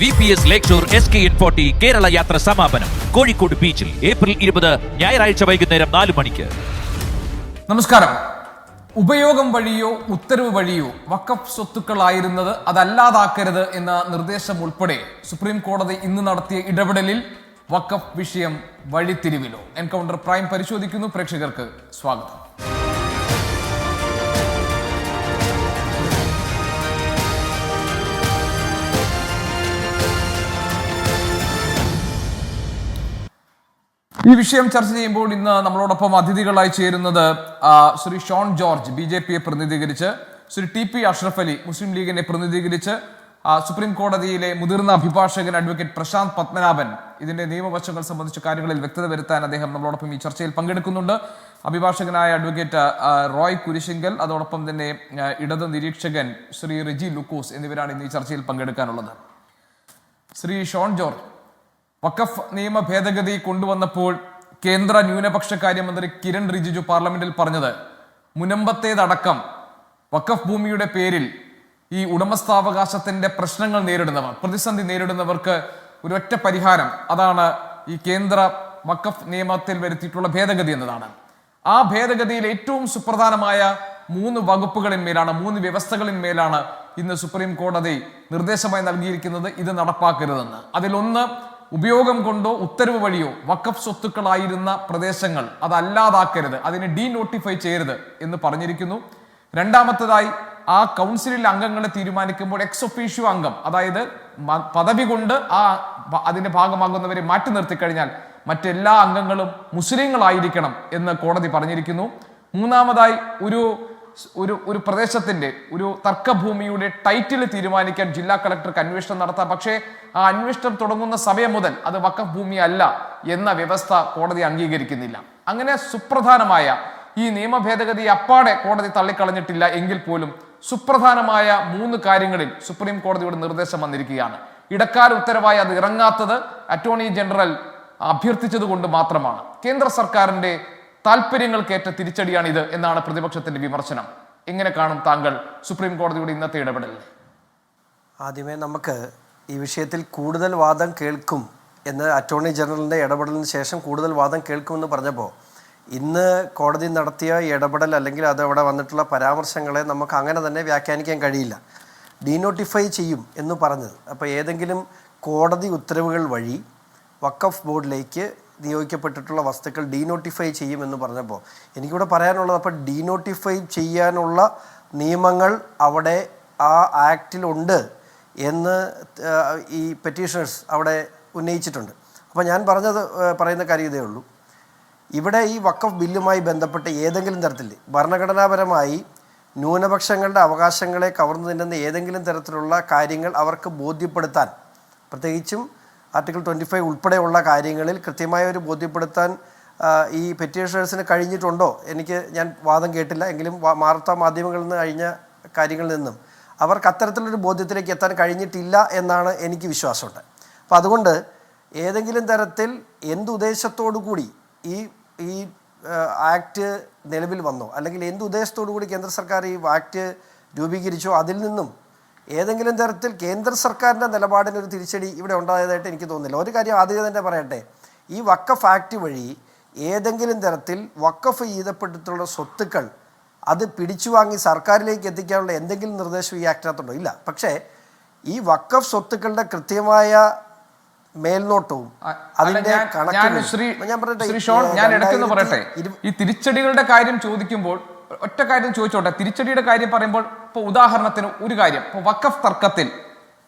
VPS Lakeshore SKN40 Kerala യാത്ര സമാപനം കോഴിക്കോട് ബീച്ചിൽ ഏപ്രിൽ 20 ഞായറാഴ്ച വൈകുന്നേരം 4 മണിക്ക്. നമസ്കാരം. ഉപയോഗം വഴിയോ ഉത്തരവ് വഴിയോ വഖഫ് സ്വത്തുക്കളായിരുന്നത് അതല്ലാതാക്കരുത് എന്ന നിർദ്ദേശം ഉൾപ്പെടെ സുപ്രീം കോടതി ഇന്ന് നടത്തിയ ഇടപെടലിൽ വഖഫ് വിഷയം വഴിത്തിരിവിലോ? എൻകൗണ്ടർ പ്രൈം പരിശോധിക്കുന്നു. പ്രേക്ഷകർക്ക് സ്വാഗതം. ഈ വിഷയം ചർച്ച ചെയ്യുമ്പോൾ ഇന്ന് നമ്മളോടൊപ്പം അതിഥികളായി ചേരുന്നത് ശ്രീ ഷോൺ ജോർജ് BJPയെ പ്രതിനിധീകരിച്ച്, ശ്രീ TP അഷ്റഫ് അലി മുസ്ലിം ലീഗിനെ പ്രതിനിധീകരിച്ച്, സുപ്രീം കോടതിയിലെ മുതിർന്ന അഭിഭാഷകൻ അഡ്വക്കേറ്റ് പ്രശാന്ത് പത്മനാഭൻ ഇതിന്റെ നിയമവശങ്ങൾ സംബന്ധിച്ച കാര്യങ്ങളിൽ വ്യക്തത വരുത്താൻ അദ്ദേഹം നമ്മളോടൊപ്പം ഈ ചർച്ചയിൽ പങ്കെടുക്കുന്നുണ്ട്. അഭിഭാഷകനായ അഡ്വക്കേറ്റ് റോയ് കുരിശിങ്കൽ, അതോടൊപ്പം തന്നെ ഇടത് നിരീക്ഷകൻ ശ്രീ റിജി ലുക്കോസ് എന്നിവരാണ് ഇന്ന് ഈ ചർച്ചയിൽ പങ്കെടുക്കാനുള്ളത്. ശ്രീ ഷോൺ ജോർജ്, വഖഫ് നിയമ ഭേദഗതി കൊണ്ടുവന്നപ്പോൾ കേന്ദ്ര ന്യൂനപക്ഷ കാര്യമന്ത്രി കിരൺ റിജിജു പാർലമെന്റിൽ പറഞ്ഞത് മുനമ്പത്തേതടക്കം വഖഫ് ഭൂമിയുടെ പേരിൽ ഈ ഉടമസ്ഥാവകാശത്തിന്റെ പ്രശ്നങ്ങൾ നേരിടുന്നവർ, പ്രതിസന്ധി നേരിടുന്നവർക്ക് ഒരൊറ്റ പരിഹാരം, അതാണ് ഈ കേന്ദ്ര വഖഫ് നിയമത്തിൽ വരുത്തിയിട്ടുള്ള ഭേദഗതി എന്നതാണ്. ആ ഭേദഗതിയിൽ ഏറ്റവും സുപ്രധാനമായ 3 വകുപ്പുകളിന്മേലാണ്, 3 വ്യവസ്ഥകളിന്മേലാണ് ഇന്ന് സുപ്രീം കോടതി നിർദ്ദേശമായി നൽകിയിരിക്കുന്നത് ഇത് നടപ്പാക്കരുതെന്ന്. അതിലൊന്ന്, ഉപയോഗം കൊണ്ടോ ഉത്തരവ് വഴിയോ വഖഫ് സ്വത്തുക്കളായിരുന്ന പ്രദേശങ്ങൾ അതല്ലാതാക്കരുത്, അതിനെ ഡീനോട്ടിഫൈ ചെയ്യരുത് എന്ന് പറഞ്ഞിരിക്കുന്നു. രണ്ടാമത്തേതായി, ആ കൗൺസിലിൽ അംഗങ്ങളെ തീരുമാനിക്കുമ്പോൾ എക്സ് ഒഫീഷ്യോ അംഗം, അതായത് പദവി കൊണ്ട് അതിന്റെ ഭാഗമാകുന്നവരെ മാറ്റി നിർത്തിക്കഴിഞ്ഞാൽ മറ്റെല്ലാ അംഗങ്ങളും മുസ്ലിങ്ങളായിരിക്കണം എന്ന് കോടതി പറഞ്ഞിരിക്കുന്നു. മൂന്നാമതായി, ഒരു പ്രദേശത്തിന്റെ ഒരു തർക്കഭൂമിയുടെ ടൈറ്റിൽ തീരുമാനിക്കാൻ ജില്ലാ കളക്ടർക്ക് അന്വേഷണം നടത്താം. പക്ഷേ ആ അന്വേഷണം തുടങ്ങുന്ന സമയം മുതൽ അത് വഖഫ് ഭൂമി അല്ല എന്ന വ്യവസ്ഥ കോടതി അംഗീകരിക്കുന്നില്ല. അങ്ങനെ സുപ്രധാനമായ ഈ നിയമ ഭേദഗതി അപ്പാടെ കോടതി തള്ളിക്കളഞ്ഞിട്ടില്ല എങ്കിൽ പോലും സുപ്രധാനമായ 3 കാര്യങ്ങളിൽ സുപ്രീം കോടതിയുടെ നിർദ്ദേശം വന്നിരിക്കുകയാണ്. ഇടക്കാല ഉത്തരവായി അത് ഇറങ്ങാത്തത് അറ്റോർണി ജനറൽ അഭ്യർത്ഥിച്ചത് കൊണ്ട് മാത്രമാണ്. കേന്ദ്ര സർക്കാരിന്റെ താല്പര്യങ്ങൾക്കേറ്റ തിരിച്ചടിയാണ് ഇത് എന്നാണ് പ്രതിപക്ഷത്തിന്റെ വിമർശനം. എങ്ങനെ കാണും താങ്കൾ സുപ്രീം കോടതിയുടെ ഇന്നത്തെ ഇടപെടൽ? ആദ്യമേ നമുക്ക് ഈ വിഷയത്തിൽ കൂടുതൽ വാദം കേൾക്കും എന്ന് അറ്റോർണി ജനറലിൻ്റെ ഇടപെടലിന് ശേഷം കൂടുതൽ വാദം കേൾക്കുമെന്ന് പറഞ്ഞപ്പോൾ ഇന്ന് കോടതി നടത്തിയ ഇടപെടൽ അല്ലെങ്കിൽ അത് അവിടെ വന്നിട്ടുള്ള പരാമർശങ്ങളെ നമുക്ക് അങ്ങനെ തന്നെ വ്യാഖ്യാനിക്കാൻ കഴിയില്ല. ഡീനോട്ടിഫൈ ചെയ്യും എന്ന് പറഞ്ഞത്, അപ്പോൾ ഏതെങ്കിലും കോടതി ഉത്തരവുകൾ വഴി വഖഫ് ബോർഡിലേക്ക് നിയോഗിക്കപ്പെട്ടിട്ടുള്ള വസ്തുക്കൾ ഡീനോട്ടിഫൈ ചെയ്യുമെന്ന് പറഞ്ഞപ്പോൾ എനിക്കിവിടെ പറയാനുള്ളത്, അപ്പോൾ ഡീനോട്ടിഫൈ ചെയ്യാനുള്ള നിയമങ്ങൾ അവിടെ ആ ആക്റ്റിലുണ്ട് എന്ന് ഈ പെറ്റീഷണേഴ്സ് അവിടെ ഉന്നയിച്ചിട്ടുണ്ട്. അപ്പോൾ ഞാൻ പറയുന്ന കാര്യം ഇതേ ഉള്ളൂ. ഇവിടെ ഈ വഖഫ് ബില്ലുമായി ബന്ധപ്പെട്ട് ഏതെങ്കിലും തരത്തിൽ ഭരണഘടനാപരമായി ന്യൂനപക്ഷങ്ങളുടെ അവകാശങ്ങളെ കവർന്നു തിന്നുന്ന ഏതെങ്കിലും തരത്തിലുള്ള കാര്യങ്ങൾ അവർക്ക് ബോധ്യപ്പെടുത്താൻ, പ്രത്യേകിച്ചും ആർട്ടിക്കിൾ 25 ഉൾപ്പെടെയുള്ള കാര്യങ്ങളിൽ കൃത്യമായ ഒരു ബോധ്യപ്പെടുത്താൻ ഈ പെറ്റീഷണേഴ്സിന് കഴിഞ്ഞിട്ടുണ്ടോ? ഞാൻ വാദം കേട്ടില്ല, എങ്കിലും വാർത്താ മാധ്യമങ്ങളിൽ നിന്ന് കഴിഞ്ഞ കാര്യങ്ങളിൽ നിന്നും അവർക്ക് അത്തരത്തിലൊരു ബോധ്യത്തിലേക്ക് എത്താൻ കഴിഞ്ഞിട്ടില്ല എന്നാണ് എനിക്ക് വിശ്വാസമുണ്ട്. അപ്പോൾ അതുകൊണ്ട് ഏതെങ്കിലും തരത്തിൽ എന്തുദ്ദേശത്തോടു കൂടി ഈ ആക്ട് നിലവിൽ വന്നോ, അല്ലെങ്കിൽ എന്തുദ്ദേശത്തോടു കൂടി കേന്ദ്ര സർക്കാർ ഈ ആക്ട് രൂപീകരിച്ചോ, അതിൽ നിന്നും ഏതെങ്കിലും തരത്തിൽ കേന്ദ്ര സർക്കാരിൻ്റെ നിലപാടിനൊരു തിരിച്ചടി ഇവിടെ ഉണ്ടായതായിട്ട് എനിക്ക് തോന്നുന്നില്ല. ഒരു കാര്യം ആദ്യം തന്നെ പറയട്ടെ, ഈ വഖഫ് ആക്ട് വഴി ഏതെങ്കിലും തരത്തിൽ വഖഫ് ചെയ്യപ്പെട്ടിട്ടുള്ള സ്വത്തുക്കൾ അത് പിടിച്ചു വാങ്ങി സർക്കാരിലേക്ക് എത്തിക്കാനുള്ള എന്തെങ്കിലും നിർദ്ദേശം ഈ ആക്ടിനകത്തുണ്ടോ? ഇല്ല. പക്ഷേ ഈ വഖഫ് സ്വത്തുക്കളുടെ കൃത്യമായ മേൽനോട്ടവും അതിന്റെ ഞാൻ ഇടയ്ക്കൊന്ന് പറയട്ടെ, ഈ തിരിച്ചടികളുടെ കാര്യം ചോദിക്കുമ്പോൾ ഒറ്റ കാര്യം ചോദിച്ചോട്ടെ. തിരിച്ചടിയുടെ കാര്യം പറയുമ്പോൾ ഇപ്പൊ ഉദാഹരണത്തിന് ഒരു കാര്യം, ഇപ്പൊ വഖഫ് തർക്കത്തിൽ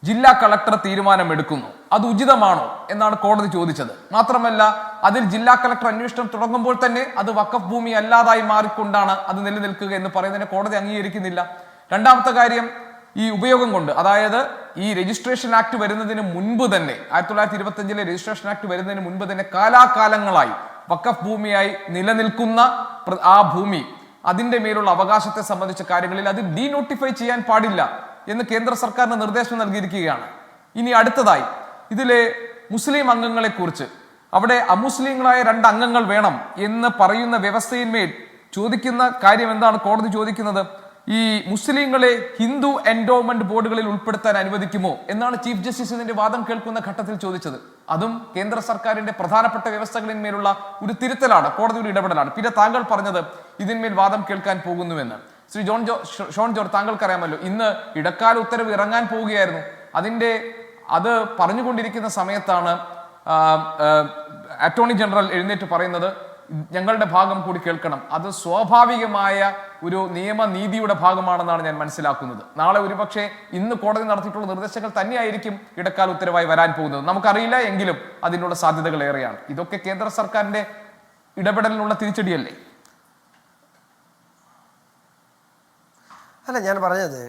ജില്ലാ കളക്ടർ തീരുമാനമെടുക്കുന്നു, അത് ഉചിതമാണോ എന്നാണ് കോടതി ചോദിച്ചത്. മാത്രമല്ല, അതിൽ ജില്ലാ കളക്ടർ അന്വേഷണം തുടങ്ങുമ്പോൾ തന്നെ അത് വഖഫ് ഭൂമി അല്ലാതായി മാറിക്കൊണ്ടാണ് അത് നിലനിൽക്കുക എന്ന് പറയുന്നതിനെ കോടതി അംഗീകരിക്കുന്നില്ല. രണ്ടാമത്തെ കാര്യം, ഈ ഉപയോഗം കൊണ്ട്, അതായത് ഈ രജിസ്ട്രേഷൻ ആക്ട് വരുന്നതിന് മുൻപ് തന്നെ, 1925 രജിസ്ട്രേഷൻ ആക്ട് വരുന്നതിന് മുൻപ് തന്നെ കാലാകാലങ്ങളായി വഖഫ് ഭൂമിയായി നിലനിൽക്കുന്ന ആ ഭൂമി, അതിന്റെ മേലുള്ള അവകാശത്തെ സംബന്ധിച്ച കാര്യങ്ങളിൽ അത് ഡീനോട്ടിഫൈ ചെയ്യാൻ പാടില്ല എന്ന് കേന്ദ്ര സർക്കാരിന് നിർദ്ദേശം നൽകിയിരിക്കുകയാണ്. ഇനി അടുത്തതായി, ഇതിലെ മുസ്ലിം അംഗങ്ങളെ കുറിച്ച്, അവിടെ അമുസ്ലിങ്ങളായ 2 അംഗങ്ങൾ വേണം എന്ന് പറയുന്ന വ്യവസ്ഥയിന്മേൽ ചോദിക്കുന്ന കാര്യം എന്താണ്? കോടതി ചോദിക്കുന്നത്, ഈ മുസ്ലിങ്ങളെ ഹിന്ദു എൻഡോമെന്റ് ബോർഡുകളിൽ ഉൾപ്പെടുത്താൻ അനുവദിക്കുമോ എന്നാണ് ചീഫ് ജസ്റ്റിസ് ഇതിന്റെ വാദം കേൾക്കുന്ന ഘട്ടത്തിൽ ചോദിച്ചത്. അതും കേന്ദ്ര സർക്കാരിന്റെ പ്രധാനപ്പെട്ട വ്യവസ്ഥകളിന്മേലുള്ള ഒരു തിരുത്തലാണ്, കോടതിയുടെ ഇടപെടലാണ്. പിന്നെ താങ്കൾ പറഞ്ഞത് ഇതിന്മേൽ വാദം കേൾക്കാൻ പോകുന്നുവെന്ന്. ശ്രീ ഷോൺ ജോർജ്, താങ്കൾക്കറിയാമല്ലോ, ഇന്ന് ഇടക്കാല ഉത്തരവ് ഇറങ്ങാൻ പോവുകയായിരുന്നു. അത് പറഞ്ഞുകൊണ്ടിരിക്കുന്ന സമയത്താണ് അറ്റോർണി ജനറൽ എഴുന്നേറ്റ് പറയുന്നത്, ഞങ്ങളുടെ ഭാഗം കൂടി കേൾക്കണം. അത് സ്വാഭാവികമായ ഒരു നിയമനീതിയുടെ ഭാഗമാണെന്നാണ് ഞാൻ മനസ്സിലാക്കുന്നത്. നാളെ ഒരുപക്ഷെ ഇന്ന് കോടതി നടത്തിയിട്ടുള്ള നിർദ്ദേശങ്ങൾ തന്നെയായിരിക്കും ഇടക്കാല ഉത്തരവായി വരാൻ പോകുന്നത്. നമുക്കറിയില്ല, എങ്കിലും അതിനുള്ള സാധ്യതകൾ ഏറെയാണ്. ഇതൊക്കെ കേന്ദ്ര സർക്കാരിന്റെ ഇടപെടലിനുള്ള തിരിച്ചടിയല്ലേ? അല്ല, ഞാൻ പറഞ്ഞത്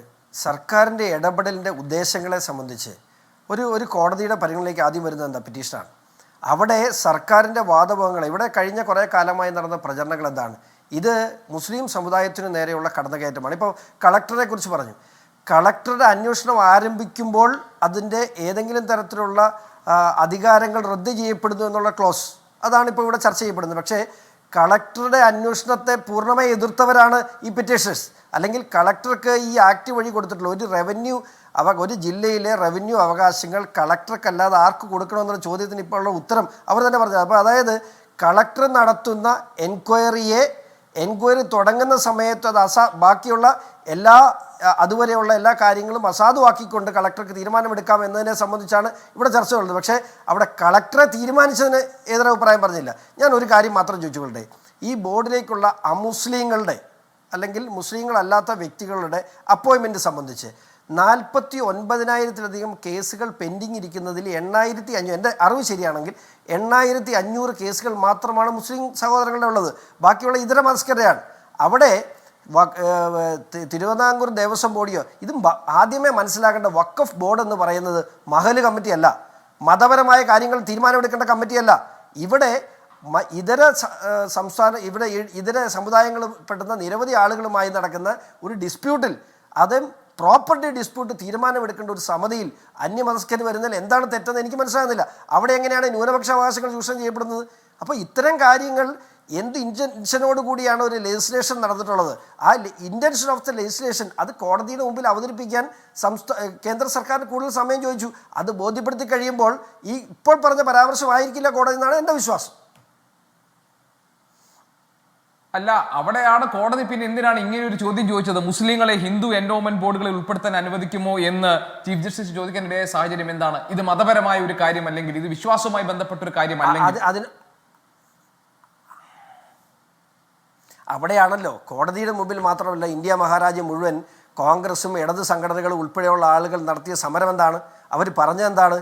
സർക്കാരിൻ്റെ ഇടപെടലിൻ്റെ ഉദ്ദേശങ്ങളെ സംബന്ധിച്ച് ഒരു കോടതിയുടെ പരിഗണനയിലേക്ക് ആദ്യം വരുന്നത് എന്താ? പെറ്റീഷനാണ്. അവിടെ സർക്കാരിൻ്റെ വാദമുഖങ്ങൾ, ഇവിടെ കഴിഞ്ഞ കുറേ കാലമായി നടന്ന പ്രചരണങ്ങൾ എന്താണ്? ഇത് മുസ്ലിം സമുദായത്തിനു നേരെയുള്ള കടന്നുകയറ്റമാണ്. ഇപ്പോൾ കളക്ടറെ കുറിച്ച് പറഞ്ഞു. കളക്ടറുടെ അന്വേഷണം ആരംഭിക്കുമ്പോൾ അതിൻ്റെ ഏതെങ്കിലും തരത്തിലുള്ള അധികാരങ്ങൾ റദ്ദ് ചെയ്യപ്പെടുന്നു എന്നുള്ള ക്ലോസ്, അതാണ് ഇപ്പോൾ ഇവിടെ ചർച്ച ചെയ്യപ്പെടുന്നത്. പക്ഷേ കളക്ടറുടെ അന്വേഷണത്തെ പൂർണ്ണമായി എതിർത്തവരാണ് ഈ പെറ്റീഷേഴ്സ്. അല്ലെങ്കിൽ കളക്ടർക്ക് ഈ ആക്ട് വഴി കൊടുത്തിട്ടുള്ള ഒരു ജില്ലയിലെ റവന്യൂ അവകാശങ്ങൾ കളക്ടർക്കല്ലാതെ ആർക്ക് കൊടുക്കണമെന്നുള്ള ചോദ്യത്തിന് ഇപ്പോൾ ഉള്ള ഉത്തരം അവർ തന്നെ പറഞ്ഞത്. അപ്പോൾ അതായത് കളക്ടർ നടത്തുന്ന എൻക്വയറി തുടങ്ങുന്ന സമയത്ത് അത് ബാക്കിയുള്ള അതുവരെയുള്ള എല്ലാ കാര്യങ്ങളും അസാധുവാക്കിക്കൊണ്ട് കളക്ടർക്ക് തീരുമാനമെടുക്കാം എന്നതിനെ സംബന്ധിച്ചാണ് ഇവിടെ ചർച്ചകളുള്ളത്. പക്ഷേ അവിടെ കളക്ടറെ തീരുമാനിച്ചതിന് എതിരഭിപ്രായം പറഞ്ഞില്ല. ഞാൻ ഒരു കാര്യം മാത്രം ചോദിച്ചുകൊള്ളട്ടെ, ഈ ബോർഡിലേക്കുള്ള അമുസ്ലിങ്ങളുടെ അല്ലെങ്കിൽ മുസ്ലിങ്ങളല്ലാത്ത വ്യക്തികളുടെ അപ്പോയിൻമെൻറ്റ് സംബന്ധിച്ച് 49,000-ലധികം കേസുകൾ പെൻഡിങ് ഇരിക്കുന്നതിൽ 8,500, എൻ്റെ അറിവ് ശരിയാണെങ്കിൽ 8,500 കേസുകൾ മാത്രമാണ് മുസ്ലിം സഹോദരങ്ങളുടെ ഉള്ളത്. ബാക്കിയുള്ള ഇതര മതസ്ഥരെയാണ്. അവിടെ തിരുവിതാംകൂർ ദേവസ്വം ബോർഡിയോ, ഇതും ആദ്യമേ മനസ്സിലാക്കേണ്ട, വഖഫ് ബോർഡ് എന്ന് പറയുന്നത് മഹല് കമ്മിറ്റിയല്ല, മതപരമായ കാര്യങ്ങൾ തീരുമാനമെടുക്കേണ്ട കമ്മിറ്റിയല്ല. ഇവിടെ ഇതര സമുദായങ്ങൾ പെടുന്ന നിരവധി ആളുകളുമായി നടക്കുന്ന ഒരു ഡിസ്പ്യൂട്ടിൽ, അതും പ്രോപ്പർട്ടി ഡിസ്പ്യൂട്ട് തീരുമാനമെടുക്കേണ്ട ഒരു സമിതിയിൽ അന്യമതസ്ഥർ വരുന്നതിൽ എന്താണ് തെറ്റെന്ന് എനിക്ക് മനസ്സിലാകുന്നില്ല. അവിടെ എങ്ങനെയാണ് ന്യൂനപക്ഷ അവകാശങ്ങൾ ചൂഷണം ചെയ്യപ്പെടുന്നത്? അപ്പോൾ ഇത്തരം കാര്യങ്ങൾ എന്ത് ഇൻറ്റൻഷനോട് കൂടിയാണ് ഒരു ലെജിസ്ലേഷൻ നടന്നിട്ടുള്ളത്? ആ ഇൻറ്റൻഷൻ ഓഫ് ദ ലെജിസ്ലേഷൻ അത് കോടതിയുടെ മുമ്പിൽ അവതരിപ്പിക്കാൻ കേന്ദ്ര സർക്കാരിന് കൂടുതൽ സമയം ചോദിച്ചു. അത് ബോധ്യപ്പെടുത്തി കഴിയുമ്പോൾ ഈ ഇപ്പോൾ പറഞ്ഞ പരാമർശമായിരിക്കില്ല കോടതി എന്നാണ് എൻ്റെ വിശ്വാസം. അല്ല, അവിടെയാണ് കോടതി പിന്നെ എന്തിനാണ് ഇങ്ങനെ ഒരു ചോദ്യം ചോദിച്ചത്? മുസ്ലിങ്ങളെ ഹിന്ദു എൻഡോമെന്റ് ബോർഡുകളിൽ ഉൾപ്പെടുത്താൻ അനുവദിക്കുമോ എന്ന് ചീഫ് ജസ്റ്റിസ് ചോദിക്കാനിടയായ സാഹചര്യം എന്താണ്? ഇത് മതപരമായ ഒരു കാര്യം അല്ലെങ്കിൽ ഇത് വിശ്വാസവുമായി ബന്ധപ്പെട്ട ഒരു കാര്യം അല്ലെങ്കിൽ അവിടെയാണല്ലോ കോടതിയുടെ മുമ്പിൽ മാത്രമല്ല, ഇന്ത്യ മഹാരാജ്യം മുഴുവൻ കോൺഗ്രസും ഇടത് സംഘടനകളും ഉൾപ്പെടെയുള്ള ആളുകൾ നടത്തിയ സമരം എന്താണ്? അവർ പറഞ്ഞതെന്താണ്?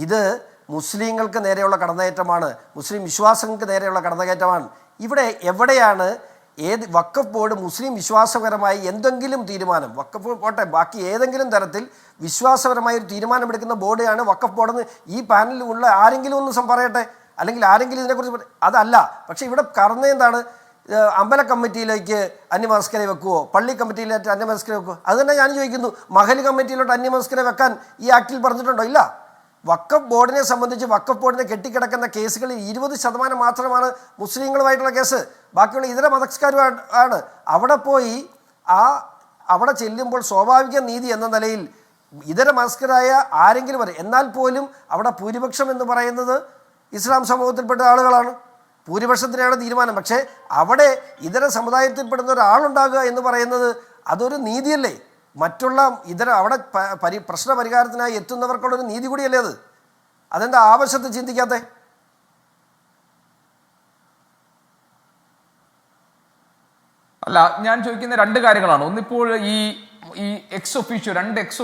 ഇത് മുസ്ലിങ്ങൾക്ക് നേരെയുള്ള കടന്നുകയറ്റമാണ്, മുസ്ലിം വിശ്വാസങ്ങൾക്ക് നേരെയുള്ള കടന്നുകയറ്റമാണ്. ഇവിടെ എവിടെയാണ് വഖഫ് ബോർഡ് മുസ്ലിം വിശ്വാസപരമായി എന്തെങ്കിലും തീരുമാനം, വഖഫ് പോട്ടെ, ബാക്കി ഏതെങ്കിലും തരത്തിൽ വിശ്വാസപരമായ ഒരു തീരുമാനമെടുക്കുന്ന ബോർഡാണ് വഖഫ് ബോർഡെന്ന് ഈ പാനലിലുള്ള ആരെങ്കിലും ഒന്ന് പറയട്ടെ, അല്ലെങ്കിൽ ആരെങ്കിലും ഇതിനെക്കുറിച്ച് അതല്ല. പക്ഷേ ഇവിടെ എന്താണ്? അമ്പല കമ്മിറ്റിയിലേക്ക് അന്യമതസ്ഥരെ വെക്കുവോ, പള്ളി കമ്മിറ്റിയിലേക്ക് അന്യമതസ്ഥരെ വെക്കുവോ? അത് തന്നെ ഞാൻ ചോദിക്കുന്നു. മഹൽ കമ്മിറ്റിയിലോട്ട് അന്യമതസ്ഥരെ വെക്കാൻ ഈ ആക്ടിൽ പറഞ്ഞിട്ടുണ്ടോ? ഇല്ല. വഖഫ് ബോർഡിനെ സംബന്ധിച്ച് വഖഫ് ബോർഡിനെ കെട്ടിക്കിടക്കുന്ന കേസുകളിൽ 20% മാത്രമാണ് മുസ്ലിങ്ങളുമായിട്ടുള്ള കേസ്, ബാക്കിയുള്ള ഇതര മതസ്ഥരുമാണ്. അവിടെ പോയി അവിടെ ചെല്ലുമ്പോൾ സ്വാഭാവിക നീതി എന്ന നിലയിൽ ഇതര മതസ്ഥരായ ആരെങ്കിലും വരെ, എന്നാൽ പോലും അവിടെ ഭൂരിപക്ഷം എന്ന് പറയുന്നത് ഇസ്ലാം സമൂഹത്തിൽപ്പെട്ട ആളുകളാണ്, ഭൂരിപക്ഷത്തിനാണ് തീരുമാനം. പക്ഷേ അവിടെ ഇതര സമുദായത്തിൽപ്പെടുന്ന ഒരാളുണ്ടാകുക എന്ന് പറയുന്നത് അതൊരു നീതിയല്ലേ? മറ്റുള്ള അവിടെ പ്രശ്ന പരിഹാരത്തിനായി എത്തുന്നവർക്കുള്ളൊരു നീതി കൂടിയല്ലേ അത്? അതെന്താ ആവശ്യത്തെ ചിന്തിക്കാതെ? അല്ല, ഞാൻ ചോദിക്കുന്ന രണ്ട് കാര്യങ്ങളാണ്. ഒന്നിപ്പോൾ ഈ എക്സ്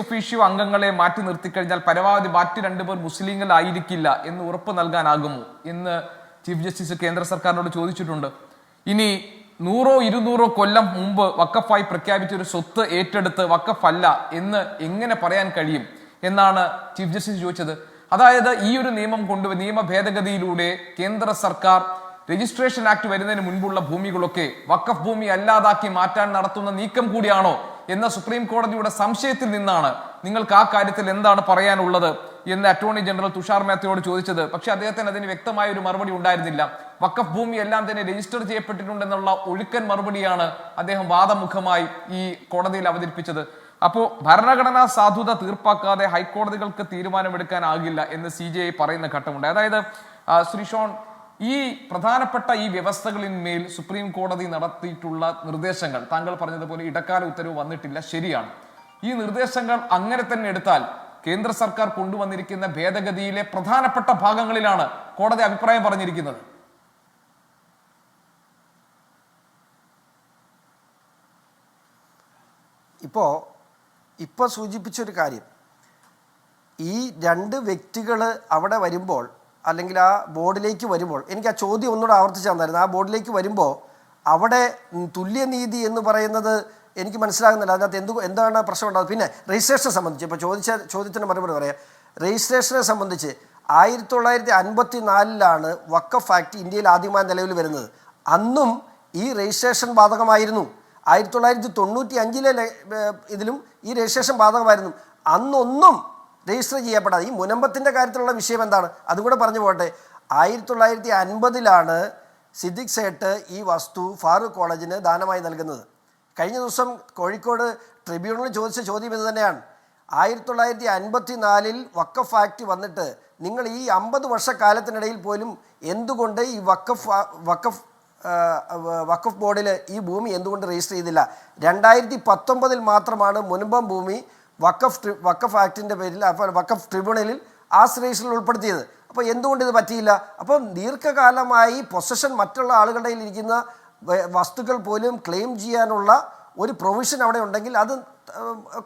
ഒഫീഷ്യോ അംഗങ്ങളെ മാറ്റി നിർത്തിക്കഴിഞ്ഞാൽ പരമാവധി മറ്റ് 2 പേർ മുസ്ലിങ്ങളായിരിക്കില്ല എന്ന് ഉറപ്പ് നൽകാനാകുമോ എന്ന് ചീഫ് ജസ്റ്റിസ് കേന്ദ്ര സർക്കാരിനോട് ചോദിച്ചിട്ടുണ്ട്. ഇനി 100-200 കൊല്ലം മുമ്പ് വഖഫായി പ്രഖ്യാപിച്ച ഒരു സ്വത്ത് ഏറ്റെടുത്ത് വഖഫ് അല്ല എന്ന് എങ്ങനെ പറയാൻ കഴിയും എന്നാണ് ചീഫ് ജസ്റ്റിസ് ചോദിച്ചത്. അതായത് ഈ ഒരു നിയമ ഭേദഗതിയിലൂടെ കേന്ദ്ര സർക്കാർ രജിസ്ട്രേഷൻ ആക്ട് വരുന്നതിന് മുൻപുള്ള ഭൂമികളൊക്കെ വഖഫ് ഭൂമി അല്ലാതാക്കി മാറ്റാൻ നടത്തുന്ന നീക്കം കൂടിയാണോ എന്ന സുപ്രീം കോടതിയുടെ സംശയത്തിൽ നിന്നാണ് നിങ്ങൾക്ക് ആ കാര്യത്തിൽ എന്താണ് പറയാനുള്ളത് എന്ന് അറ്റോർണി ജനറൽ തുഷാർ മേത്തയോട് ചോദിച്ചത്. പക്ഷെ അദ്ദേഹത്തിന് അതിന് വ്യക്തമായ ഒരു മറുപടി ഉണ്ടായിരുന്നില്ല. വഖഫ് ഭൂമി എല്ലാം തന്നെ രജിസ്റ്റർ ചെയ്യപ്പെട്ടിട്ടുണ്ടെന്നുള്ള ഒഴുക്കൻ മറുപടിയാണ് അദ്ദേഹം വാദമുഖമായി ഈ കോടതിയിൽ അവതരിപ്പിച്ചത്. അപ്പോൾ ഭരണഘടനാ സാധുത തീർപ്പാക്കാതെ ഹൈക്കോടതികൾക്ക് തീരുമാനമെടുക്കാനാകില്ല എന്ന് CJI പറയുന്ന ഘട്ടമുണ്ട്. അതായത് ശ്രീ ഷോൺ, ഈ പ്രധാനപ്പെട്ട ഈ വ്യവസ്ഥകളിന്മേൽ സുപ്രീം കോടതി നടത്തിയിട്ടുള്ള നിർദ്ദേശങ്ങൾ, താങ്കൾ പറഞ്ഞതുപോലെ ഇടക്കാല ഉത്തരവ് വന്നിട്ടില്ല, ശരിയാണ്. ഈ നിർദ്ദേശങ്ങൾ അങ്ങനെ തന്നെ എടുത്താൽ കേന്ദ്ര സർക്കാർ കൊണ്ടുവന്നിരിക്കുന്ന ഭേദഗതിയിലെ പ്രധാനപ്പെട്ട ഭാഗങ്ങളിലാണ് കോടതി അഭിപ്രായം പറഞ്ഞിരിക്കുന്നത്. ഇപ്പോൾ സൂചിപ്പിച്ചൊരു കാര്യം, ഈ രണ്ട് വ്യക്തികൾ അവിടെ വരുമ്പോൾ, അല്ലെങ്കിൽ ആ ബോർഡിലേക്ക് വരുമ്പോൾ, എനിക്ക് ആ ചോദ്യം ഒന്നുകൂടെ ആവർത്തിച്ച് തന്നായിരുന്നു. ആ ബോർഡിലേക്ക് വരുമ്പോൾ അവിടെ തുല്യനീതി എന്ന് പറയുന്നത് എനിക്ക് മനസ്സിലാകുന്നില്ല. അതിനകത്ത് എന്താണ് പ്രശ്നം ഉണ്ടാകുന്നത്? പിന്നെ രജിസ്ട്രേഷനെ സംബന്ധിച്ച് ഇപ്പോൾ ചോദിച്ച ചോദ്യത്തിന് മറുപടി പറയാം. രജിസ്ട്രേഷനെ സംബന്ധിച്ച് 1954 വഖഫ് ആക്ട് ഇന്ത്യയിൽ ആദ്യമായി നിലവിൽ വരുന്നത്. അന്നും ഈ രജിസ്ട്രേഷൻ ബാധകമായിരുന്നു. 1995 ഇതിലും ഈ രജിസ്ട്രേഷൻ ബാധകമായിരുന്നു. അന്നൊന്നും രജിസ്റ്റർ ചെയ്യപ്പെടാതെ, ഈ മുനമ്പത്തിൻ്റെ കാര്യത്തിലുള്ള വിഷയം എന്താണ് അതും കൂടെ പറഞ്ഞു പോട്ടെ. 1950 സിദ്ദിഖ് സേട്ട് ഈ വസ്തു ഫാറൂഖ് കോളേജിന് ദാനമായി നൽകുന്നത്. കഴിഞ്ഞ ദിവസം കോഴിക്കോട് ട്രിബ്യൂണലിൽ ചോദിച്ച ചോദ്യം ഇത് തന്നെയാണ്. 1954 വഖഫ് ആക്ട് വന്നിട്ട് നിങ്ങൾ ഈ 50 വർഷക്കാലത്തിനിടയിൽ പോലും എന്തുകൊണ്ട് ഈ വഖഫ് ബോർഡിൽ ഈ ഭൂമി എന്തുകൊണ്ട് രജിസ്റ്റർ ചെയ്തില്ല? 2019 മാത്രമാണ് മുനമ്പം ഭൂമി വഖഫ് ആക്ടിൻ്റെ പേരിൽ വഖഫ് ട്രിബ്യൂണലിൽ രജിസ്റ്ററിൽ ഉൾപ്പെടുത്തിയത്. അപ്പോൾ എന്തുകൊണ്ട് ഇത് പറ്റിയില്ല? അപ്പോൾ ദീർഘകാലമായി പൊസഷൻ മറ്റുള്ള ആളുകളുടെ കയ്യിൽ ഇരിക്കുന്ന വസ്തുക്കൾ പോലും ക്ലെയിം ചെയ്യാനുള്ള ഒരു പ്രൊവിഷൻ അവിടെ ഉണ്ടെങ്കിൽ അത്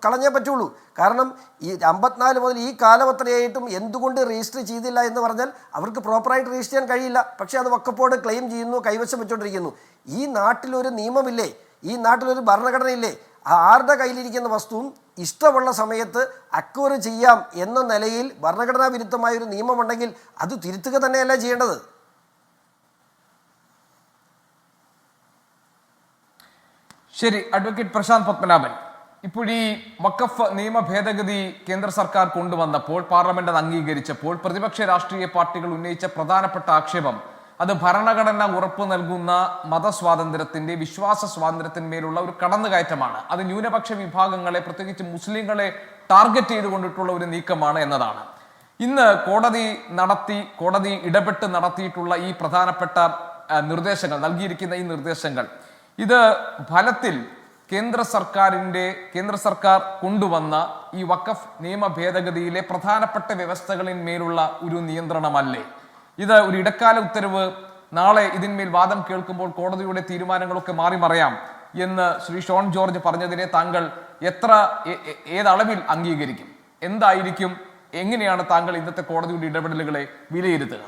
കളഞ്ഞേ പറ്റുള്ളൂ. കാരണം ഈ 54 മുതൽ ഈ കാലം അത്രയായിട്ടും എന്തുകൊണ്ട് രജിസ്റ്റർ ചെയ്തില്ല എന്ന് പറഞ്ഞാൽ അവർക്ക് പ്രോപ്പറായിട്ട് രജിസ്റ്റർ ചെയ്യാൻ കഴിയില്ല. പക്ഷേ അത് വഖഫ് ബോർഡ് ക്ലെയിം ചെയ്യുന്നു, കൈവശം വെച്ചുകൊണ്ടിരിക്കുന്നു. ഈ നാട്ടിലൊരു നിയമമില്ലേ? ഈ നാട്ടിലൊരു ഭരണഘടനയില്ലേ? ആരുടെ കയ്യിലിരിക്കുന്ന വസ്തുവും ഇഷ്ടമുള്ള സമയത്ത് അക്വയർ ചെയ്യാം എന്ന നിലയിൽ ഭരണഘടനാ വിരുദ്ധമായൊരു നിയമമുണ്ടെങ്കിൽ അത് തിരുത്തുക തന്നെയല്ല ചെയ്യേണ്ടത്. ശരി, അഡ്വക്കേറ്റ് പ്രശാന്ത് പത്മനാഭൻ, ഇപ്പോൾ ഈ വഖഫ് നിയമ ഭേദഗതി കേന്ദ്ര സർക്കാർ കൊണ്ടുവന്നപ്പോൾ, പാർലമെന്റ് അത് അംഗീകരിച്ചപ്പോൾ പ്രതിപക്ഷ രാഷ്ട്രീയ പാർട്ടികൾ ഉന്നയിച്ച പ്രധാനപ്പെട്ട ആക്ഷേപം അത് ഭരണഘടന ഉറപ്പു നൽകുന്ന മതസ്വാതന്ത്ര്യത്തിന്റെ, വിശ്വാസ സ്വാതന്ത്ര്യത്തിന്മേലുള്ള ഒരു കടന്നുകയറ്റമാണ്. അത് ന്യൂനപക്ഷ വിഭാഗങ്ങളെ, പ്രത്യേകിച്ച് മുസ്ലിങ്ങളെ ടാർഗറ്റ് ചെയ്തുകൊണ്ടിട്ടുള്ള ഒരു നീക്കമാണ് എന്നതാണ്. ഇന്ന് കോടതി ഇടപെട്ട് നടത്തിയിട്ടുള്ള ഈ പ്രധാനപ്പെട്ട നിർദ്ദേശങ്ങൾ, നൽകിയിരിക്കുന്ന ഈ നിർദ്ദേശങ്ങൾ, ഇത് ഫലത്തിൽ കേന്ദ്ര സർക്കാർ കൊണ്ടുവന്ന ഈ വഖഫ് നിയമ ഭേദഗതിയിലെ പ്രധാനപ്പെട്ട വ്യവസ്ഥകളിന്മേലുള്ള ഒരു നിയന്ത്രണമല്ലേ? ഇത് ഒരു ഇടക്കാല ഉത്തരവ്, നാളെ ഇതിന്മേൽ വാദം കേൾക്കുമ്പോൾ കോടതിയുടെ തീരുമാനങ്ങളൊക്കെ മാറി മറയാം എന്ന് ശ്രീ ഷോൺ ജോർജ് പറഞ്ഞതിനെ താങ്കൾ ഏതളവിൽ അംഗീകരിക്കും? എന്തായിരിക്കും, എങ്ങനെയാണ് താങ്കൾ ഇന്നത്തെ കോടതിയുടെ ഇടപെടലുകളെ വിലയിരുത്തുക?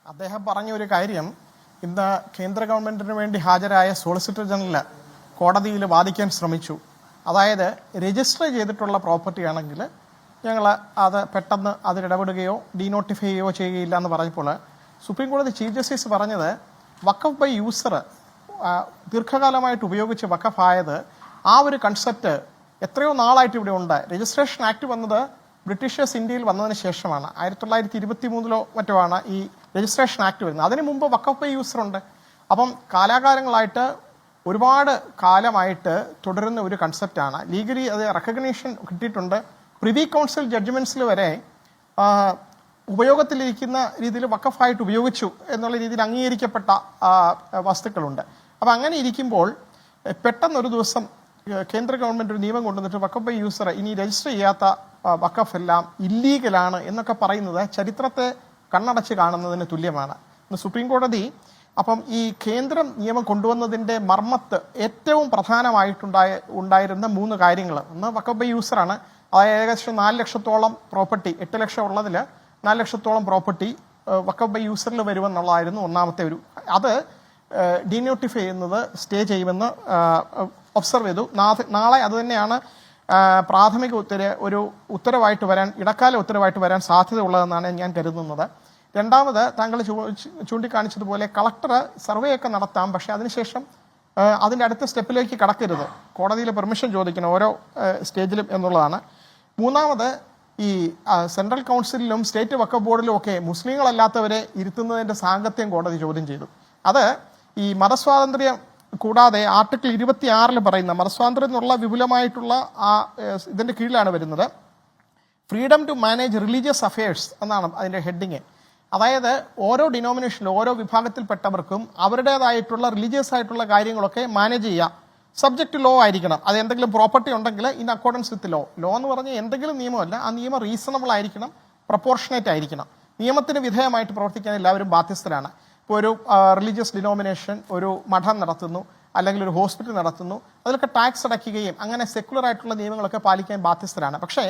അദ്ദേഹം പറഞ്ഞ ഒരു കാര്യം, ഇന്ന് കേന്ദ്ര ഗവൺമെൻറ്റിന് വേണ്ടി ഹാജരായ സോളിസിറ്റർ ജനറൽ കോടതിയിൽ വാദിക്കാൻ ശ്രമിച്ചു. അതായത് രജിസ്റ്റർ ചെയ്തിട്ടുള്ള പ്രോപ്പർട്ടി ആണെങ്കിൽ ഞങ്ങൾ അത് പെട്ടെന്ന് അതിലിടപെടുകയോ ഡീനോട്ടിഫൈ ചെയ്യുകയോ ചെയ്യുകയില്ല എന്ന് പറഞ്ഞപ്പോൾ സുപ്രീം കോടതി ചീഫ് ജസ്റ്റിസ് പറഞ്ഞത് വഖഫ് ബൈ യൂസർ ദീർഘകാലമായിട്ട് ഉപയോഗിച്ച് വഖഫായത്, ആ ഒരു കൺസെപ്റ്റ് എത്രയോ നാളായിട്ട് ഇവിടെ ഉണ്ട്. രജിസ്ട്രേഷൻ ആക്ട് വന്നത് ബ്രിട്ടീഷേഴ്സ് ഇന്ത്യയിൽ വന്നതിന് ശേഷമാണ്. 1923 മറ്റോ ആണ് ഈ രജിസ്ട്രേഷൻ ആക്ട് വരുന്നത്. അതിന് മുമ്പ് വഖഫ് ബൈ യൂസർ ഉണ്ട്. അപ്പം കാലാകാലങ്ങളായിട്ട് ഒരുപാട് കാലമായിട്ട് തുടരുന്ന ഒരു കൺസെപ്റ്റാണ്. ലീഗലി അത് റെക്കഗ്നീഷൻ കിട്ടിയിട്ടുണ്ട്. പ്രിവി കൗൺസിൽ ജഡ്ജ്മെൻറ്റ്സിൽ വരെ ഉപയോഗത്തിലിരിക്കുന്ന രീതിയിൽ വഖഫായിട്ട് ഉപയോഗിച്ചു എന്നുള്ള രീതിയിൽ അംഗീകരിക്കപ്പെട്ട വസ്തുക്കളുണ്ട്. അപ്പം അങ്ങനെ ഇരിക്കുമ്പോൾ പെട്ടെന്നൊരു ദിവസം കേന്ദ്ര ഗവൺമെൻറ് ഒരു നിയമം കൊണ്ടുവന്നിട്ട് വഖഫ് ബൈ യൂസർ ഇനി രജിസ്റ്റർ ചെയ്യാത്ത വഖഫ് എല്ലാം ഇല്ലീഗലാണ് എന്നൊക്കെ പറയുന്നത് ചരിത്രത്തെ കണ്ണടച്ച് കാണുന്നതിന് തുല്യമാണ്. സുപ്രീം കോടതി അപ്പം ഈ കേന്ദ്രം നിയമം കൊണ്ടുവന്നതിൻ്റെ മർമ്മത്ത് ഏറ്റവും ഉണ്ടായിരുന്ന 3 കാര്യങ്ങൾ, ഒന്ന് വഖഫ് ബൈ യൂസറാണ്. അതായത് ഏകദേശം 4 ലക്ഷത്തോളം പ്രോപ്പർട്ടി, 8 ലക്ഷം ഉള്ളതിൽ 4 ലക്ഷത്തോളം പ്രോപ്പർട്ടി വഖഫ് ബൈ യൂസറിൽ വരുമെന്നുള്ളതായിരുന്നു ഒന്നാമത്തെ ഒരു. അത് ഡീനോട്ടിഫൈ ചെയ്യുന്നത് സ്റ്റേ ചെയ്യുമെന്ന് ഒബ്സർവ് ചെയ്തു. നാളെ അത് തന്നെയാണ് പ്രാഥമിക ഒരു ഉത്തരവായിട്ട് വരാൻ, ഇടക്കാല ഉത്തരവായിട്ട് വരാൻ സാധ്യത ഉള്ളതെന്നാണ് ഞാൻ കരുതുന്നത്. രണ്ടാമത്, താങ്കൾ ചൂണ്ടിക്കാണിച്ചതുപോലെ കളക്ടർ സർവേ ഒക്കെ നടത്താം, പക്ഷേ അതിനുശേഷം അതിൻ്റെ അടുത്ത സ്റ്റെപ്പിലേക്ക് കടക്കരുത്, കോടതിയിൽ പെർമിഷൻ ചോദിക്കണം ഓരോ സ്റ്റേജിലും എന്നുള്ളതാണ്. മൂന്നാമത് ഈ സെൻട്രൽ കൗൺസിലിലും സ്റ്റേറ്റ് വഖഫ് ബോർഡിലും ഒക്കെ മുസ്ലിങ്ങളല്ലാത്തവരെ ഇരുത്തുന്നതിൻ്റെ സാങ്കത്യം കോടതി ചോദ്യം ചെയ്തു. അത് ഈ മതസ്വാതന്ത്ര്യം കൂടാതെ ആർട്ടിക്കിൾ 26 പറയുന്ന മതസ്വാതന്ത്ര്യം എന്നുള്ള വിപുലമായിട്ടുള്ള ഇതിൻ്റെ കീഴിലാണ് വരുന്നത്. Freedom to manage religious affairs എന്നാണ് അതിൻ്റെ ഹെഡിങ്. അതായത് ഓരോ ഡിനോമിനേഷനിലും ഓരോ വിഭാഗത്തിൽപ്പെട്ടവർക്കും അവരുടേതായിട്ടുള്ള റിലീജിയസ് ആയിട്ടുള്ള കാര്യങ്ങളൊക്കെ മാനേജ് ചെയ്യാം. സബ്ജക്റ്റ് ലോ ആയിരിക്കണം. അത് എന്തെങ്കിലും പ്രോപ്പർട്ടി ഉണ്ടെങ്കിൽ ഇൻ അക്കോർഡൻസ് വിത്ത് ലോ എന്ന് പറഞ്ഞാൽ എന്തെങ്കിലും നിയമമല്ല, ആ നിയമം റീസണബിൾ ആയിരിക്കണം, പ്രൊപ്പോർഷനേറ്റ് ആയിരിക്കണം. നിയമത്തിന് വിധേയമായിട്ട് പ്രവർത്തിക്കാൻ എല്ലാവരും ബാധ്യസ്ഥരാണ്. ഇപ്പോൾ ഒരു റിലീജിയസ് ഡിനോമിനേഷൻ ഒരു മഠം നടത്തുന്നു, അല്ലെങ്കിൽ ഒരു ഹോസ്പിറ്റൽ നടത്തുന്നു, അതിലൊക്കെ ടാക്സ് അടയ്ക്കുകയും അങ്ങനെ സെക്കുലർ ആയിട്ടുള്ള നിയമങ്ങളൊക്കെ പാലിക്കാൻ ബാധ്യസ്ഥരാണ്. പക്ഷേ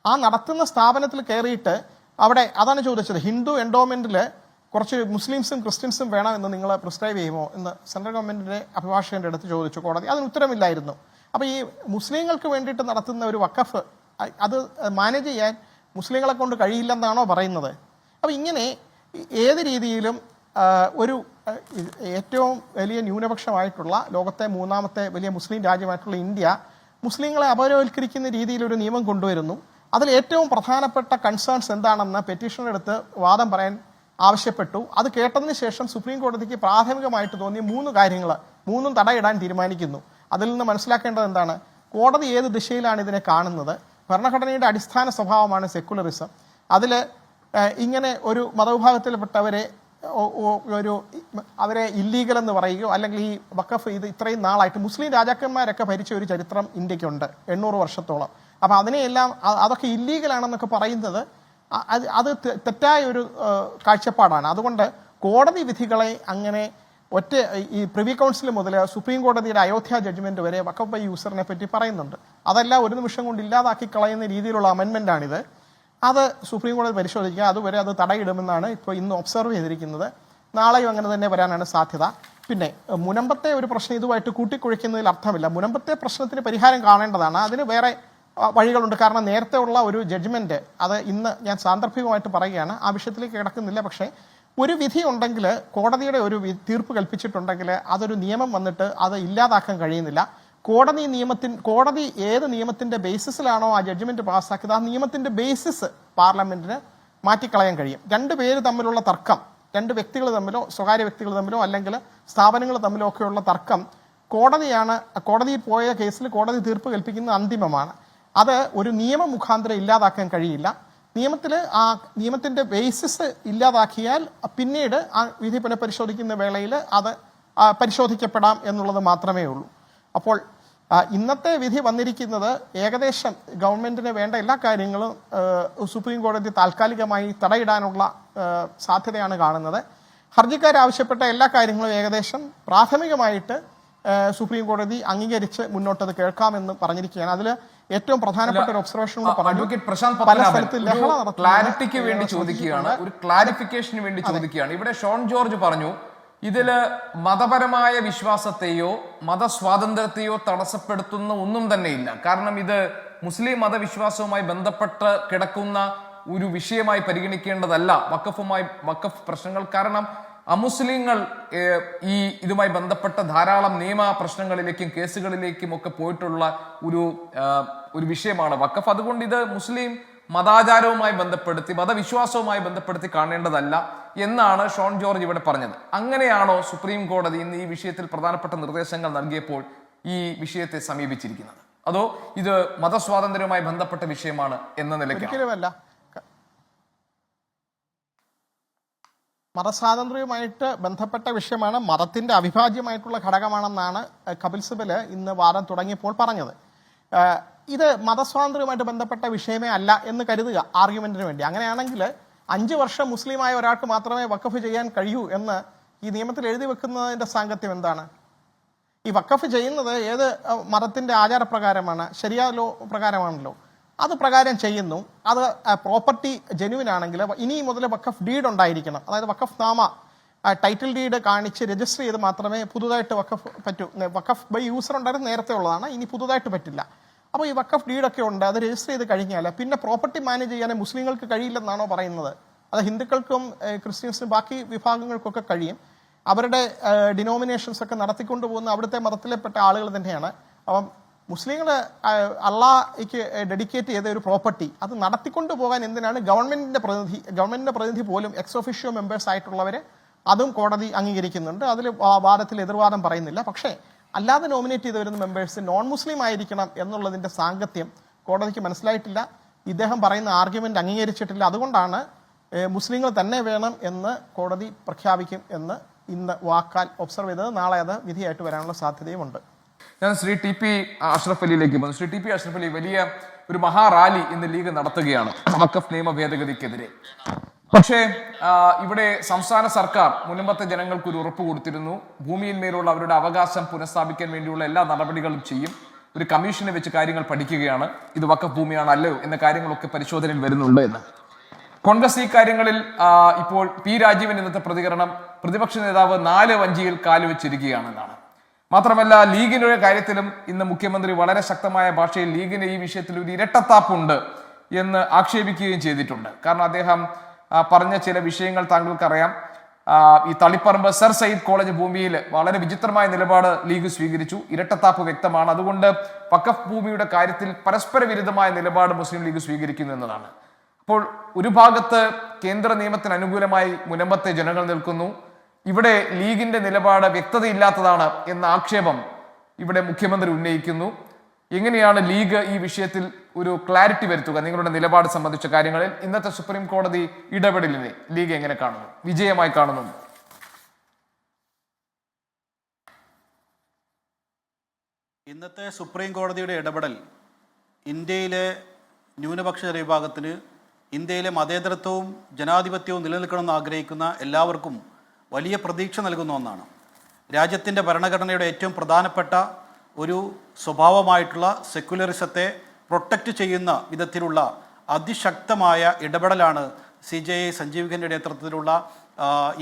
ആ നടത്തുന്ന സ്ഥാപനത്തിൽ കയറിയിട്ട് അവിടെ അതാണ് ചോദിച്ചത്, ഹിന്ദു എൻഡോമെന്റിൽ കുറച്ച് മുസ്ലിംസും ക്രിസ്ത്യൻസും വേണമെന്ന് നിങ്ങൾ പ്രിസ്ക്രൈബ് ചെയ്യുമോ എന്ന് സെൻട്രൽ ഗവൺമെന്റിന്റെ അഭിഭാഷകന്റെ അടുത്ത് ചോദിച്ചു കോടതി. അതിന് ഉത്തരമില്ലായിരുന്നു. അപ്പോൾ ഈ മുസ്ലിങ്ങൾക്ക് വേണ്ടിയിട്ട് നടത്തുന്ന ഒരു വഖഫ് അത് മാനേജ് ചെയ്യാൻ മുസ്ലിങ്ങളെ കൊണ്ട് കഴിയില്ലെന്നാണോ പറയുന്നത്? അപ്പോൾ ഇങ്ങനെ ഏത് രീതിയിലും ഒരു ഏറ്റവും വലിയ ന്യൂനപക്ഷമായിട്ടുള്ള ലോകത്തെ 3ാമത്തെ വലിയ മുസ്ലിം രാജ്യമായിട്ടുള്ള ഇന്ത്യ മുസ്ലിങ്ങളെ അപരവൽക്കരിക്കുന്ന രീതിയിൽ ഒരു നിയമം കൊണ്ടുവരുന്നു. അതിൽ ഏറ്റവും പ്രധാനപ്പെട്ട കൺസേൺസ് എന്താണെന്ന് പെറ്റീഷണർ അടുത്ത് വാദം പറയാൻ ആവശ്യപ്പെട്ടു. അത് കേട്ടതിന് ശേഷം സുപ്രീം കോടതിക്ക് പ്രാഥമികമായിട്ട് തോന്നിയ 3 കാര്യങ്ങൾ 3ഉം തടയിടാൻ തീരുമാനിക്കുന്നു. അതിൽ നിന്ന് മനസ്സിലാക്കേണ്ടത് എന്താണ്? കോടതി ഏത് ദിശയിലാണ് ഇതിനെ കാണുന്നത്? ഭരണഘടനയുടെ അടിസ്ഥാന സ്വഭാവമാണ് സെക്കുലറിസം. അതിൽ ഇങ്ങനെ ഒരു മതവിഭാഗത്തിൽപ്പെട്ടവരെ അവരെ ഇല്ലീഗൽ എന്ന് പറയുകയോ അല്ലെങ്കിൽ ഈ വഖഫ് ഇത് ഇത്രയും നാളായിട്ട് മുസ്ലിം രാജാക്കന്മാരൊക്കെ ഭരിച്ച ഒരു ചരിത്രം ഇന്ത്യക്കുണ്ട് 800 വർഷത്തോളം. അപ്പം അതിനെയെല്ലാം അതൊക്കെ ഇല്ലീഗലാണെന്നൊക്കെ പറയുന്നത് അത് തെറ്റായ ഒരു കാഴ്ചപ്പാടാണ്. അതുകൊണ്ട് കോടതി വിധികളെ അങ്ങനെ ഈ പ്രിവി കൗൺസിൽ മുതൽ സുപ്രീം കോടതിയുടെ അയോധ്യ ജഡ്ജ്മെന്റ് വരെ വഖഫ് ബൈ യൂസറിനെ പറ്റി പറയുന്നുണ്ട്. അതെല്ലാം ഒരു നിമിഷം കൊണ്ട് ഇല്ലാതാക്കി കളയുന്ന രീതിയിലുള്ള അമെൻമെന്റാണിത്. അത് സുപ്രീം കോടതി പരിശോധിക്കുക. അതുവരെ അത് തടയിടുമെന്നാണ് ഇപ്പോൾ ഇന്ന് ഒബ്സർവ് ചെയ്തിരിക്കുന്നത്. നാളെയും അങ്ങനെ തന്നെ വരാനാണ് സാധ്യത. പിന്നെ മുനമ്പത്തെ ഒരു പ്രശ്നം ഇതുമായിട്ട് കൂട്ടിക്കുഴയ്ക്കുന്നതിൽ അർത്ഥമില്ല. മുനമ്പത്തെ പ്രശ്നത്തിന് പരിഹാരം കാണേണ്ടതാണ്. അതിന് വേറെ വഴികളുണ്ട്. കാരണം നേരത്തെ ഉള്ള ഒരു ജഡ്ജ്മെന്റ് അത് ഇന്ന് ഞാൻ സാന്ദർഭികമായിട്ട് പറയുകയാണ്, ആ വിഷയത്തിലേക്ക് കിടക്കുന്നില്ല. പക്ഷേ ഒരു വിധി ഉണ്ടെങ്കിൽ, കോടതിയുടെ ഒരു തീർപ്പ് കൽപ്പിച്ചിട്ടുണ്ടെങ്കിൽ അതൊരു നിയമം വന്നിട്ട് അത് ഇല്ലാതാക്കാൻ കഴിയുന്നില്ല. കോടതി ഏത് നിയമത്തിന്റെ ബേസിസിലാണോ ആ ജഡ്ജ്മെന്റ് പാസ്സാക്കിയത് ആ നിയമത്തിന്റെ ബേസിസ് പാർലമെന്റിന് മാറ്റിക്കളയാൻ കഴിയും. 2 പേര് തമ്മിലുള്ള തർക്കം, 2 വ്യക്തികൾ തമ്മിലോ സ്വകാര്യ വ്യക്തികൾ തമ്മിലോ അല്ലെങ്കിൽ സ്ഥാപനങ്ങൾ തമ്മിലോ ഒക്കെയുള്ള തർക്കം കോടതിയിൽ പോയ കേസിൽ കോടതി തീർപ്പ് കൽപ്പിക്കുന്നത് അന്തിമമാണ്. അത് ഒരു നിയമം മുഖാന്തരം ഇല്ലാതാക്കാൻ കഴിയില്ല. നിയമത്തിന്റെ ബേസിസ് ഇല്ലാതാക്കിയാൽ പിന്നീട് ആ വിധി പുനഃപരിശോധിക്കുന്ന വേളയിൽ അത് പരിശോധിക്കപ്പെടാം എന്നുള്ളത് മാത്രമേ ഉള്ളൂ. അപ്പോൾ ഇന്നത്തെ വിധി വന്നിരിക്കുന്നത് ഏകദേശം ഗവൺമെന്റിന് വേണ്ട എല്ലാ കാര്യങ്ങളും സുപ്രീം കോടതി താൽക്കാലികമായി തടയിടാനുള്ള സാധ്യതയാണ് കാണുന്നത്. ഹർജിക്കാർ ആവശ്യപ്പെട്ട എല്ലാ കാര്യങ്ങളും ഏകദേശം പ്രാഥമികമായിട്ട് സുപ്രീം കോടതി അംഗീകരിച്ച് മുന്നോട്ടത് കേൾക്കാമെന്ന് പറഞ്ഞിരിക്കുകയാണ്. അതിൽ ഏറ്റവും പ്രധാനപ്പെട്ട ഒരു ഒബ്സർവേഷൻ ക്ലാരിറ്റിക്ക് വേണ്ടി ചോദിക്കുകയാണ്, ഒരു ക്ലാരിഫിക്കേഷന് വേണ്ടി ചോദിക്കുകയാണ്. ഇവിടെ ഷോൺ ജോർജ് പറഞ്ഞു ഇതില് മതപരമായ വിശ്വാസത്തെയോ മതസ്വാതന്ത്ര്യത്തെയോ തടസ്സപ്പെടുത്തുന്ന ഒന്നും തന്നെ ഇല്ല. കാരണം ഇത് മുസ്ലിം മതവിശ്വാസവുമായി ബന്ധപ്പെട്ട് കിടക്കുന്ന ഒരു വിഷയമായി പരിഗണിക്കേണ്ടതല്ല വഖഫ് പ്രശ്നങ്ങൾ. കാരണം അമുസ്ലിങ്ങൾ ഇതുമായി ബന്ധപ്പെട്ട ധാരാളം നിയമ പ്രശ്നങ്ങളിലേക്കും കേസുകളിലേക്കും ഒക്കെ പോയിട്ടുള്ള ഒരു വിഷയമാണ് വഖഫ്. അതുകൊണ്ട് ഇത് മുസ്ലിം മതാചാരവുമായി ബന്ധപ്പെടുത്തി മതവിശ്വാസവുമായി ബന്ധപ്പെടുത്തി കാണേണ്ടതല്ല എന്നാണ് ഷോൺ ജോർജ് ഇവിടെ പറഞ്ഞത്. അങ്ങനെയാണോ സുപ്രീം കോടതി ഇന്ന് ഈ വിഷയത്തിൽ പ്രധാനപ്പെട്ട നിർദ്ദേശങ്ങൾ നൽകിയപ്പോൾ ഈ വിഷയത്തെ സമീപിച്ചിരിക്കുന്നത്? അതോ ഇത് മതസ്വാതന്ത്ര്യവുമായി ബന്ധപ്പെട്ട വിഷയമാണ് എന്ന നിലയ്ക്ക്? ഒരിക്കലുമല്ല. മതസ്വാതന്ത്ര്യവുമായിട്ട് ബന്ധപ്പെട്ട വിഷയമാണ്, മതത്തിന്റെ അവിഭാജ്യമായിട്ടുള്ള ഘടകമാണെന്നാണ് കപിൽ സിബൽ ഇന്ന് വാദം തുടങ്ങിയപ്പോൾ പറഞ്ഞത്. ഇത് മതസ്വാതന്ത്ര്യവുമായിട്ട് ബന്ധപ്പെട്ട വിഷയമേ അല്ല എന്ന് കരുതുക ആർഗ്യുമെന്റിന് വേണ്ടി. അങ്ങനെയാണെങ്കിൽ 5 വർഷം മുസ്ലിമായ ഒരാൾക്ക് മാത്രമേ വഖഫ് ചെയ്യാൻ കഴിയൂ എന്ന് ഈ നിയമത്തിൽ എഴുതി വെക്കുന്നതിന്റെ സാങ്കത്യം എന്താണ്? ഈ വഖഫ് ചെയ്യുന്നത് ഏത് മതത്തിന്റെ ആചാരപ്രകാരമാണ്? ശരിയാ ലോ പ്രകാരമാണല്ലോ. അത് പ്രകാരം ചെയ്യുന്നു. അത് പ്രോപ്പർട്ടി ജെന്യുവിൻ ആണെങ്കിൽ ഇനി മുതൽ വഖഫ് ഡീഡ് ഉണ്ടായിരിക്കണം. അതായത് വഖഫ് നാമ ടൈറ്റിൽ ഡീഡ് കാണിച്ച് രജിസ്റ്റർ ചെയ്ത് മാത്രമേ പുതുതായിട്ട് വഖഫ് പറ്റൂ. വഖഫ് ബൈ യൂസർ ഉണ്ടായിരുന്ന നേരത്തെ ഉള്ളതാണ്, ഇനി പുതുതായിട്ട് പറ്റില്ല. അപ്പോൾ ഈ വഖഫ് ഡീഡൊക്കെ ഉണ്ട്, അത് രജിസ്റ്റർ ചെയ്ത് കഴിഞ്ഞാൽ പിന്നെ പ്രോപ്പർട്ടി മാനേജ് ചെയ്യാൻ മുസ്ലിങ്ങൾക്ക് കഴിയില്ലെന്നാണോ പറയുന്നത്? അത് ഹിന്ദുക്കൾക്കും ക്രിസ്ത്യൻസിനും ബാക്കി വിഭാഗങ്ങൾക്കൊക്കെ കഴിയും. അവരുടെ ഡിനോമിനേഷൻസ് ഒക്കെ നടത്തിക്കൊണ്ടു പോകുന്ന അവിടുത്തെ മതത്തിലെപ്പെട്ട ആളുകൾ തന്നെയാണ്. അപ്പം മുസ്ലിങ്ങൾ അള്ളാഹ്ക്ക് ഡെഡിക്കേറ്റ് ചെയ്ത ഒരു പ്രോപ്പർട്ടി അത് നടത്തിക്കൊണ്ടു പോകാൻ എന്തിനാണ് ഗവൺമെന്റിന്റെ പ്രതിനിധി പോലും എക്സ് ഒഫീഷ്യോ മെമ്പേഴ്സ് ആയിട്ടുള്ളവരെ അതും കോടതി അംഗീകരിക്കുന്നുണ്ട്. അതിൽ വാദത്തിൽ എതിർവാദം പറയുന്നില്ല. പക്ഷേ അല്ലാതെ നോമിനേറ്റ് ചെയ്ത് വരുന്ന മെമ്പേഴ്സ് നോൺ മുസ്ലിം ആയിരിക്കണം എന്നുള്ളതിന്റെ സാങ്കത്യം കോടതിക്ക് മനസ്സിലായിട്ടില്ല. ഇദ്ദേഹം പറയുന്ന ആർഗ്യുമെന്റ് അംഗീകരിച്ചിട്ടില്ല. അതുകൊണ്ടാണ് മുസ്ലിങ്ങൾ തന്നെ വേണം എന്ന് കോടതി പ്രഖ്യാപിക്കും എന്ന് ഇന്ന് വാക്കാൽ ഒബ്സർവ് ചെയ്തത്. നാളെ അത് വിധിയായിട്ട് വരാനുള്ള സാധ്യതയുമുണ്ട്. ഞാൻ ശ്രീ ടി പി അഷ്റഫ് അലിയിലേക്ക് പോകുന്നു. ശ്രീ ടി പി അഷ്റഫ് അലി, വലിയ ഒരു മഹാറാലി ഇന്ന് ലീഗ് നടത്തുകയാണ് വഖഫ് നിയമ ഭേദഗതിക്കെതിരെ. പക്ഷേ ഇവിടെ സംസ്ഥാന സർക്കാർ മുൻപത്തെ ജനങ്ങൾക്ക് ഒരു ഉറപ്പ് കൊടുത്തിരുന്നു, ഭൂമിയിന്മേലുള്ള അവരുടെ അവകാശം പുനഃസ്ഥാപിക്കാൻ വേണ്ടിയുള്ള എല്ലാ നടപടികളും ചെയ്യും, ഒരു കമ്മീഷനെ വെച്ച് കാര്യങ്ങൾ പഠിക്കുകയാണ്, ഇത് വഖഫ് ഭൂമിയാണ് അല്ലയോ എന്ന കാര്യങ്ങളൊക്കെ പരിശോധനയിൽ വരുന്നുണ്ട് എന്ന്. കോൺഗ്രസ് ഈ കാര്യങ്ങളിൽ ഇപ്പോൾ പി രാജീവൻ ഇന്നത്തെ പ്രതികരണം പ്രതിപക്ഷ നേതാവ് 4 വഞ്ചിയിൽ കാലുവെച്ചിരിക്കുകയാണെന്നാണ്. മാത്രമല്ല ലീഗിന്റെ കാര്യത്തിലും ഇന്ന് മുഖ്യമന്ത്രി വളരെ ശക്തമായ ഭാഷയിൽ ലീഗിന് ഈ വിഷയത്തിൽ ഒരു ഇരട്ടത്താപ്പുണ്ട് എന്ന് ആക്ഷേപിക്കുകയും ചെയ്തിട്ടുണ്ട്. കാരണം അദ്ദേഹം പറഞ്ഞ ചില വിഷയങ്ങൾ താങ്കൾക്കറിയാം. ഈ തളിപ്പറമ്പ് സർ സയ്യിദ് കോളേജ് ഭൂമിയിൽ വളരെ വിചിത്രമായ നിലപാട് ലീഗ് സ്വീകരിച്ചു. ഇരട്ടത്താപ്പ് വ്യക്തമാണ്. അതുകൊണ്ട് വഖഫ് ഭൂമിയുടെ കാര്യത്തിൽ പരസ്പര വിരുദ്ധമായ നിലപാട് മുസ്ലിം ലീഗ് സ്വീകരിക്കുന്നു എന്നതാണ്. അപ്പോൾ ഒരു ഭാഗത്ത് കേന്ദ്ര നിയമത്തിന് അനുകൂലമായി മുനമ്പത്തെ ജനങ്ങൾ നിൽക്കുന്നു, ഇവിടെ ലീഗിന്റെ നിലപാട് വ്യക്തതയില്ലാത്തതാണ് എന്ന ആക്ഷേപം ഇവിടെ മുഖ്യമന്ത്രി ഉന്നയിക്കുന്നു. എങ്ങനെയാണ് ലീഗ് ഈ വിഷയത്തിൽ ഒരു ക്ലാരിറ്റി വരുത്തുക? നിങ്ങളുടെ നിലപാട് സംബന്ധിച്ച കാര്യങ്ങളിൽ ഇന്നത്തെ സുപ്രീം കോടതി ഇടപെടലിനെ ലീഗ് എങ്ങനെ കാണുന്നു, വിജയമായി കാണുന്നു? ഇന്നത്തെ സുപ്രീം കോടതിയുടെ ഇടപെടൽ ഇന്ത്യയിലെ ന്യൂനപക്ഷ വിഭാഗത്തിന് ഇന്ത്യയിലെ മതേതരത്വവും ജനാധിപത്യവും നിലനിൽക്കണമെന്ന് ആഗ്രഹിക്കുന്ന എല്ലാവർക്കും വലിയ പ്രതീക്ഷ നൽകുന്ന ഒന്നാണ്. രാജ്യത്തിൻ്റെ ഭരണഘടനയുടെ ഏറ്റവും പ്രധാനപ്പെട്ട ഒരു സ്വഭാവമായിട്ടുള്ള സെക്യുലറിസത്തെ പ്രൊട്ടക്റ്റ് ചെയ്യുന്ന വിധത്തിലുള്ള അതിശക്തമായ ഇടപെടലാണ് CJI സഞ്ജീവ് ഖന്നയുടെ നേതൃത്വത്തിലുള്ള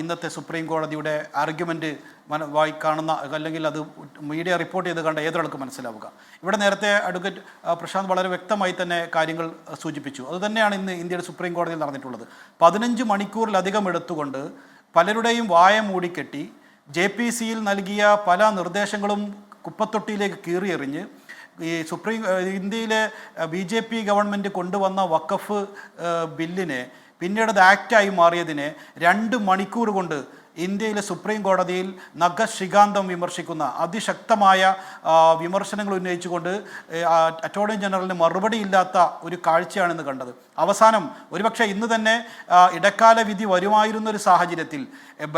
ഇന്നത്തെ സുപ്രീം കോടതിയുടെ ആർഗ്യുമെൻറ്റ് കാണുന്ന അല്ലെങ്കിൽ അത് മീഡിയ റിപ്പോർട്ട് ചെയ്ത് കണ്ട ഏതൊരാൾക്കും മനസ്സിലാവുക. ഇവിടെ നേരത്തെ അഡ്വക്കേറ്റ് പ്രശാന്ത് വളരെ വ്യക്തമായി തന്നെ കാര്യങ്ങൾ സൂചിപ്പിച്ചു. അതുതന്നെയാണ് ഇന്ന് ഇന്ത്യയുടെ സുപ്രീം കോടതിയിൽ നടന്നിട്ടുള്ളത്. 15 മണിക്കൂറിലധികം എടുത്തുകൊണ്ട് പലരുടെയും വായ മൂടിക്കെട്ടി JPCയിൽ നൽകിയ പല നിർദ്ദേശങ്ങളും കുപ്പത്തൊട്ടിയിലേക്ക് കീറിയെറിഞ്ഞ് ഈ ഇന്ത്യയിലെ BJP ഗവൺമെൻറ് കൊണ്ടുവന്ന വഖഫ് ബില്ലിനെ പിന്നീട് അത് ആക്റ്റായി മാറിയതിനെ 2 മണിക്കൂർ കൊണ്ട് ഇന്ത്യയിലെ സുപ്രീം കോടതിയിൽ നഖശിഖാന്തം വിമർശിക്കുന്ന അതിശക്തമായ വിമർശനങ്ങൾ ഉന്നയിച്ചുകൊണ്ട് അറ്റോർണി ജനറലിന് മറുപടിയില്ലാത്ത ഒരു കാഴ്ചയാണ് ഇന്ന് കണ്ടത്. അവസാനം ഒരുപക്ഷെ ഇന്ന് തന്നെ ഇടക്കാല വിധി വരുമായിരുന്നൊരു സാഹചര്യത്തിൽ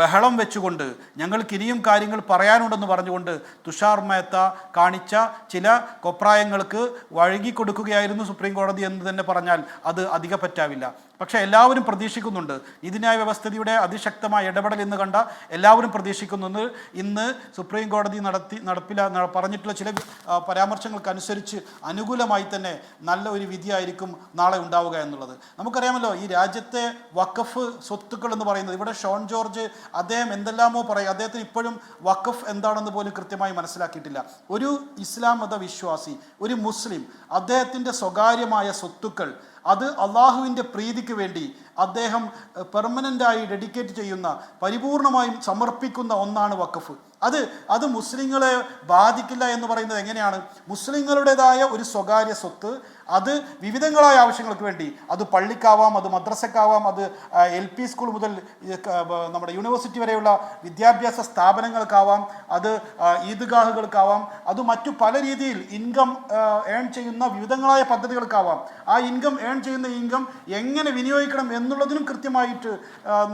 ബഹളം വെച്ചുകൊണ്ട് ഞങ്ങൾക്ക് ഇനിയും കാര്യങ്ങൾ പറയാനുണ്ടെന്ന് പറഞ്ഞുകൊണ്ട് തുഷാർ മേത്ത കാണിച്ച ചില കൊപ്രായങ്ങൾക്ക് വഴങ്ങിക്കൊടുക്കുകയായിരുന്നു സുപ്രീം കോടതി എന്ന് തന്നെ പറഞ്ഞാൽ അത് അധിക പറ്റാവില്ല. പക്ഷേ എല്ലാവരും പ്രതീക്ഷിക്കുന്നുണ്ട്, നീതിന്യായ വ്യവസ്ഥയുടെ അതിശക്തമായ ഇടപെടൽ എന്ന് കണ്ട എല്ലാവരും പ്രതീക്ഷിക്കുന്നുണ്ട് ഇന്ന് സുപ്രീം കോടതി പറഞ്ഞിട്ടുള്ള ചില പരാമർശങ്ങൾക്കനുസരിച്ച് അനുകൂലമായി തന്നെ നല്ല ഒരു വിധിയായിരിക്കും നാളെ ഉണ്ടാവുക എന്നുള്ളത്. നമുക്കറിയാമല്ലോ, ഈ രാജ്യത്തെ വഖഫ് സ്വത്തുക്കൾ എന്ന് പറയുന്നത്, ഇവിടെ ഷോൺ ജോർജ് അദ്ദേഹം എന്തെല്ലാമോ പറയും, അദ്ദേഹത്തിന് ഇപ്പോഴും വഖഫ് എന്താണെന്ന് പോലും കൃത്യമായി മനസ്സിലാക്കിയിട്ടില്ല. ഒരു ഇസ്ലാം മത വിശ്വാസി, ഒരു മുസ്ലിം, അദ്ദേഹത്തിൻ്റെ സ്വകാര്യമായ സ്വത്തുക്കൾ അത് അള്ളാഹുവിൻ്റെ പ്രീതിക്ക് വേണ്ടി അദ്ദേഹം പെർമനൻ്റായി ഡെഡിക്കേറ്റ് ചെയ്യുന്ന, പരിപൂർണമായും സമർപ്പിക്കുന്ന ഒന്നാണ് വഖഫ്. അത് മുസ്ലിങ്ങളെ ബാധിക്കില്ല എന്ന് പറയുന്നത് എങ്ങനെയാണ്? മുസ്ലിങ്ങളുടേതായ ഒരു സ്വകാര്യ സ്വത്ത് അത് വിവിധങ്ങളായ ആവശ്യങ്ങൾക്ക് വേണ്ടി, അത് പള്ളിക്കാവാം, അത് മദ്രസക്കാവാം, അത് LP സ്കൂൾ മുതൽ നമ്മുടെ യൂണിവേഴ്സിറ്റി വരെയുള്ള വിദ്യാഭ്യാസ സ്ഥാപനങ്ങൾക്കാവാം, അത് ഈദ്ഗാഹുകൾക്കാവാം, അത് മറ്റു പല രീതിയിൽ ഇൻകം ഏൺ ചെയ്യുന്ന വിവിധങ്ങളായ പദ്ധതികൾക്കാവാം. ആ ഇൻകം ഏൺ ചെയ്യുന്ന ഇൻകം എങ്ങനെ വിനിയോഗിക്കണം എന്നുള്ളതിനും കൃത്യമായിട്ട്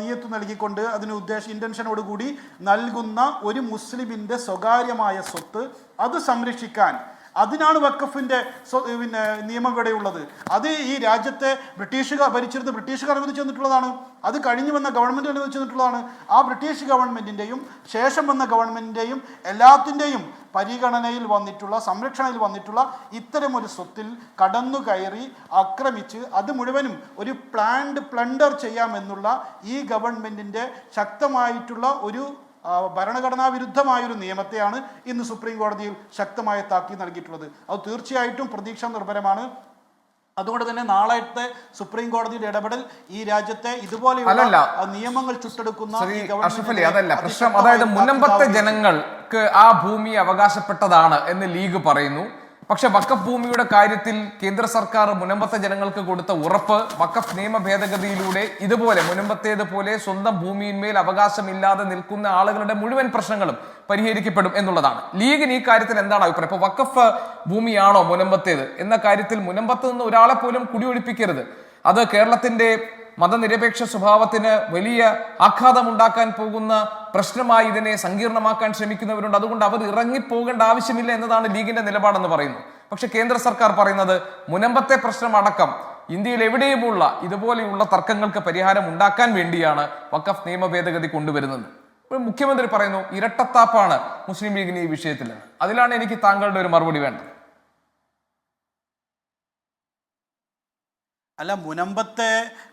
നിയത്ത് നൽകിക്കൊണ്ട് അതിന് ഇൻറ്റൻഷനോടുകൂടി നൽകുന്ന ഒരു മുസ്ലിമിൻ്റെ സ്വകാര്യമായ സ്വത്ത് അത് സംരക്ഷിക്കാൻ, അതിനാണ് വഖഫിൻ്റെ നിയമം ഇവിടെയുള്ളത്. അത് ഈ രാജ്യത്തെ ഭരിച്ചിരുന്ന ബ്രിട്ടീഷുകാർ അനുവദിച്ചു തന്നിട്ടുള്ളതാണ്. അത് കഴിഞ്ഞു വന്ന ഗവൺമെൻറ് അനുവദിച്ചു തന്നിട്ടുള്ളതാണ്. ആ ബ്രിട്ടീഷ് ഗവൺമെൻറ്റിൻ്റെയും ശേഷം വന്ന ഗവൺമെൻറ്റിൻ്റെയും എല്ലാത്തിൻ്റെയും പരിഗണനയിൽ വന്നിട്ടുള്ള, സംരക്ഷണയിൽ വന്നിട്ടുള്ള ഇത്തരമൊരു സ്വത്തിൽ കടന്നു കയറി ആക്രമിച്ച് അത് മുഴുവനും ഒരു പ്ലണ്ടർ ചെയ്യാമെന്നുള്ള ഈ ഗവൺമെൻറ്റിൻ്റെ ശക്തമായിട്ടുള്ള ഒരു ഭരണഘടനാ വിരുദ്ധമായൊരു നിയമത്തെയാണ് ഇന്ന് സുപ്രീം കോടതിയിൽ ശക്തമായ താക്കീത് നൽകിയിട്ടുള്ളത്. അത് തീർച്ചയായിട്ടും പ്രതീക്ഷ നിർഭരമാണ്. അതുകൊണ്ട് തന്നെ നാളത്തെ സുപ്രീം കോടതിയുടെ ഇടപെടൽ ഈ രാജ്യത്തെ അല്ലല്ല. ഇതുപോലെയുള്ള നിയമങ്ങൾ ചുട്ടെടുക്കുന്ന ശ്രീ ഈ അഷ്റഫ് അലി, ഗവൺമെന്റിനെ അതല്ല പ്രശ്നം. അതിശക്തമായി അതായത് മുനമ്പത്തെ താക്കീത് ജനങ്ങൾക്ക് ആ ഭൂമി അവകാശപ്പെട്ടതാണ് എന്ന് ലീഗ് പറയുന്നു. പക്ഷെ വഖഫ് ഭൂമിയുടെ കാര്യത്തിൽ കേന്ദ്ര സർക്കാർ മുനമ്പത്തെ ജനങ്ങൾക്ക് കൊടുത്ത ഉറപ്പ് വഖഫ് നിയമ ഭേദഗതിയിലൂടെ ഇതുപോലെ മുനമ്പത്തേതുപോലെ സ്വന്തം ഭൂമിയിന്മേൽ അവകാശമില്ലാതെ നിൽക്കുന്ന ആളുകളുടെ മുഴുവൻ പ്രശ്നങ്ങളും പരിഹരിക്കപ്പെടും എന്നുള്ളതാണ്. ലീഗിന് ഈ കാര്യത്തിൽ എന്താണ് അഭിപ്രായം? ഇപ്പൊ വഖഫ് ഭൂമിയാണോ മുനമ്പത്തേത് എന്ന കാര്യത്തിൽ മുനമ്പത്ത് നിന്ന് ഒരാളെ പോലും കുടിയൊഴിപ്പിക്കരുത്. അത് കേരളത്തിന്റെ മതനിരപേക്ഷ സ്വഭാവത്തിന് വലിയ ആഘാതമുണ്ടാക്കാൻ പോകുന്ന പ്രശ്നമായി ഇതിനെ സങ്കീർണമാക്കാൻ ശ്രമിക്കുന്നവരുണ്ട്. അതുകൊണ്ട് അവർ ഇറങ്ങിപ്പോകേണ്ട ആവശ്യമില്ല എന്നതാണ് ലീഗിന്റെ നിലപാടെന്ന് പറയുന്നു. പക്ഷെ കേന്ദ്ര സർക്കാർ പറയുന്നത് മുനമ്പത്തെ പ്രശ്നം അടക്കം ഇന്ത്യയിൽ എവിടെയുമുള്ള ഇതുപോലെയുള്ള തർക്കങ്ങൾക്ക് പരിഹാരം ഉണ്ടാക്കാൻ വേണ്ടിയാണ് വഖഫ് നിയമ ഭേദഗതി കൊണ്ടുവരുന്നത്. മുഖ്യമന്ത്രി പറയുന്നു ഇരട്ടത്താപ്പാണ് മുസ്ലിം ലീഗിന് ഈ വിഷയത്തിൽ. അതിലാണ് എനിക്ക് താങ്കളുടെ ഒരു മറുപടി വേണ്ടത്. അല്ല, മുനമ്പത്തെ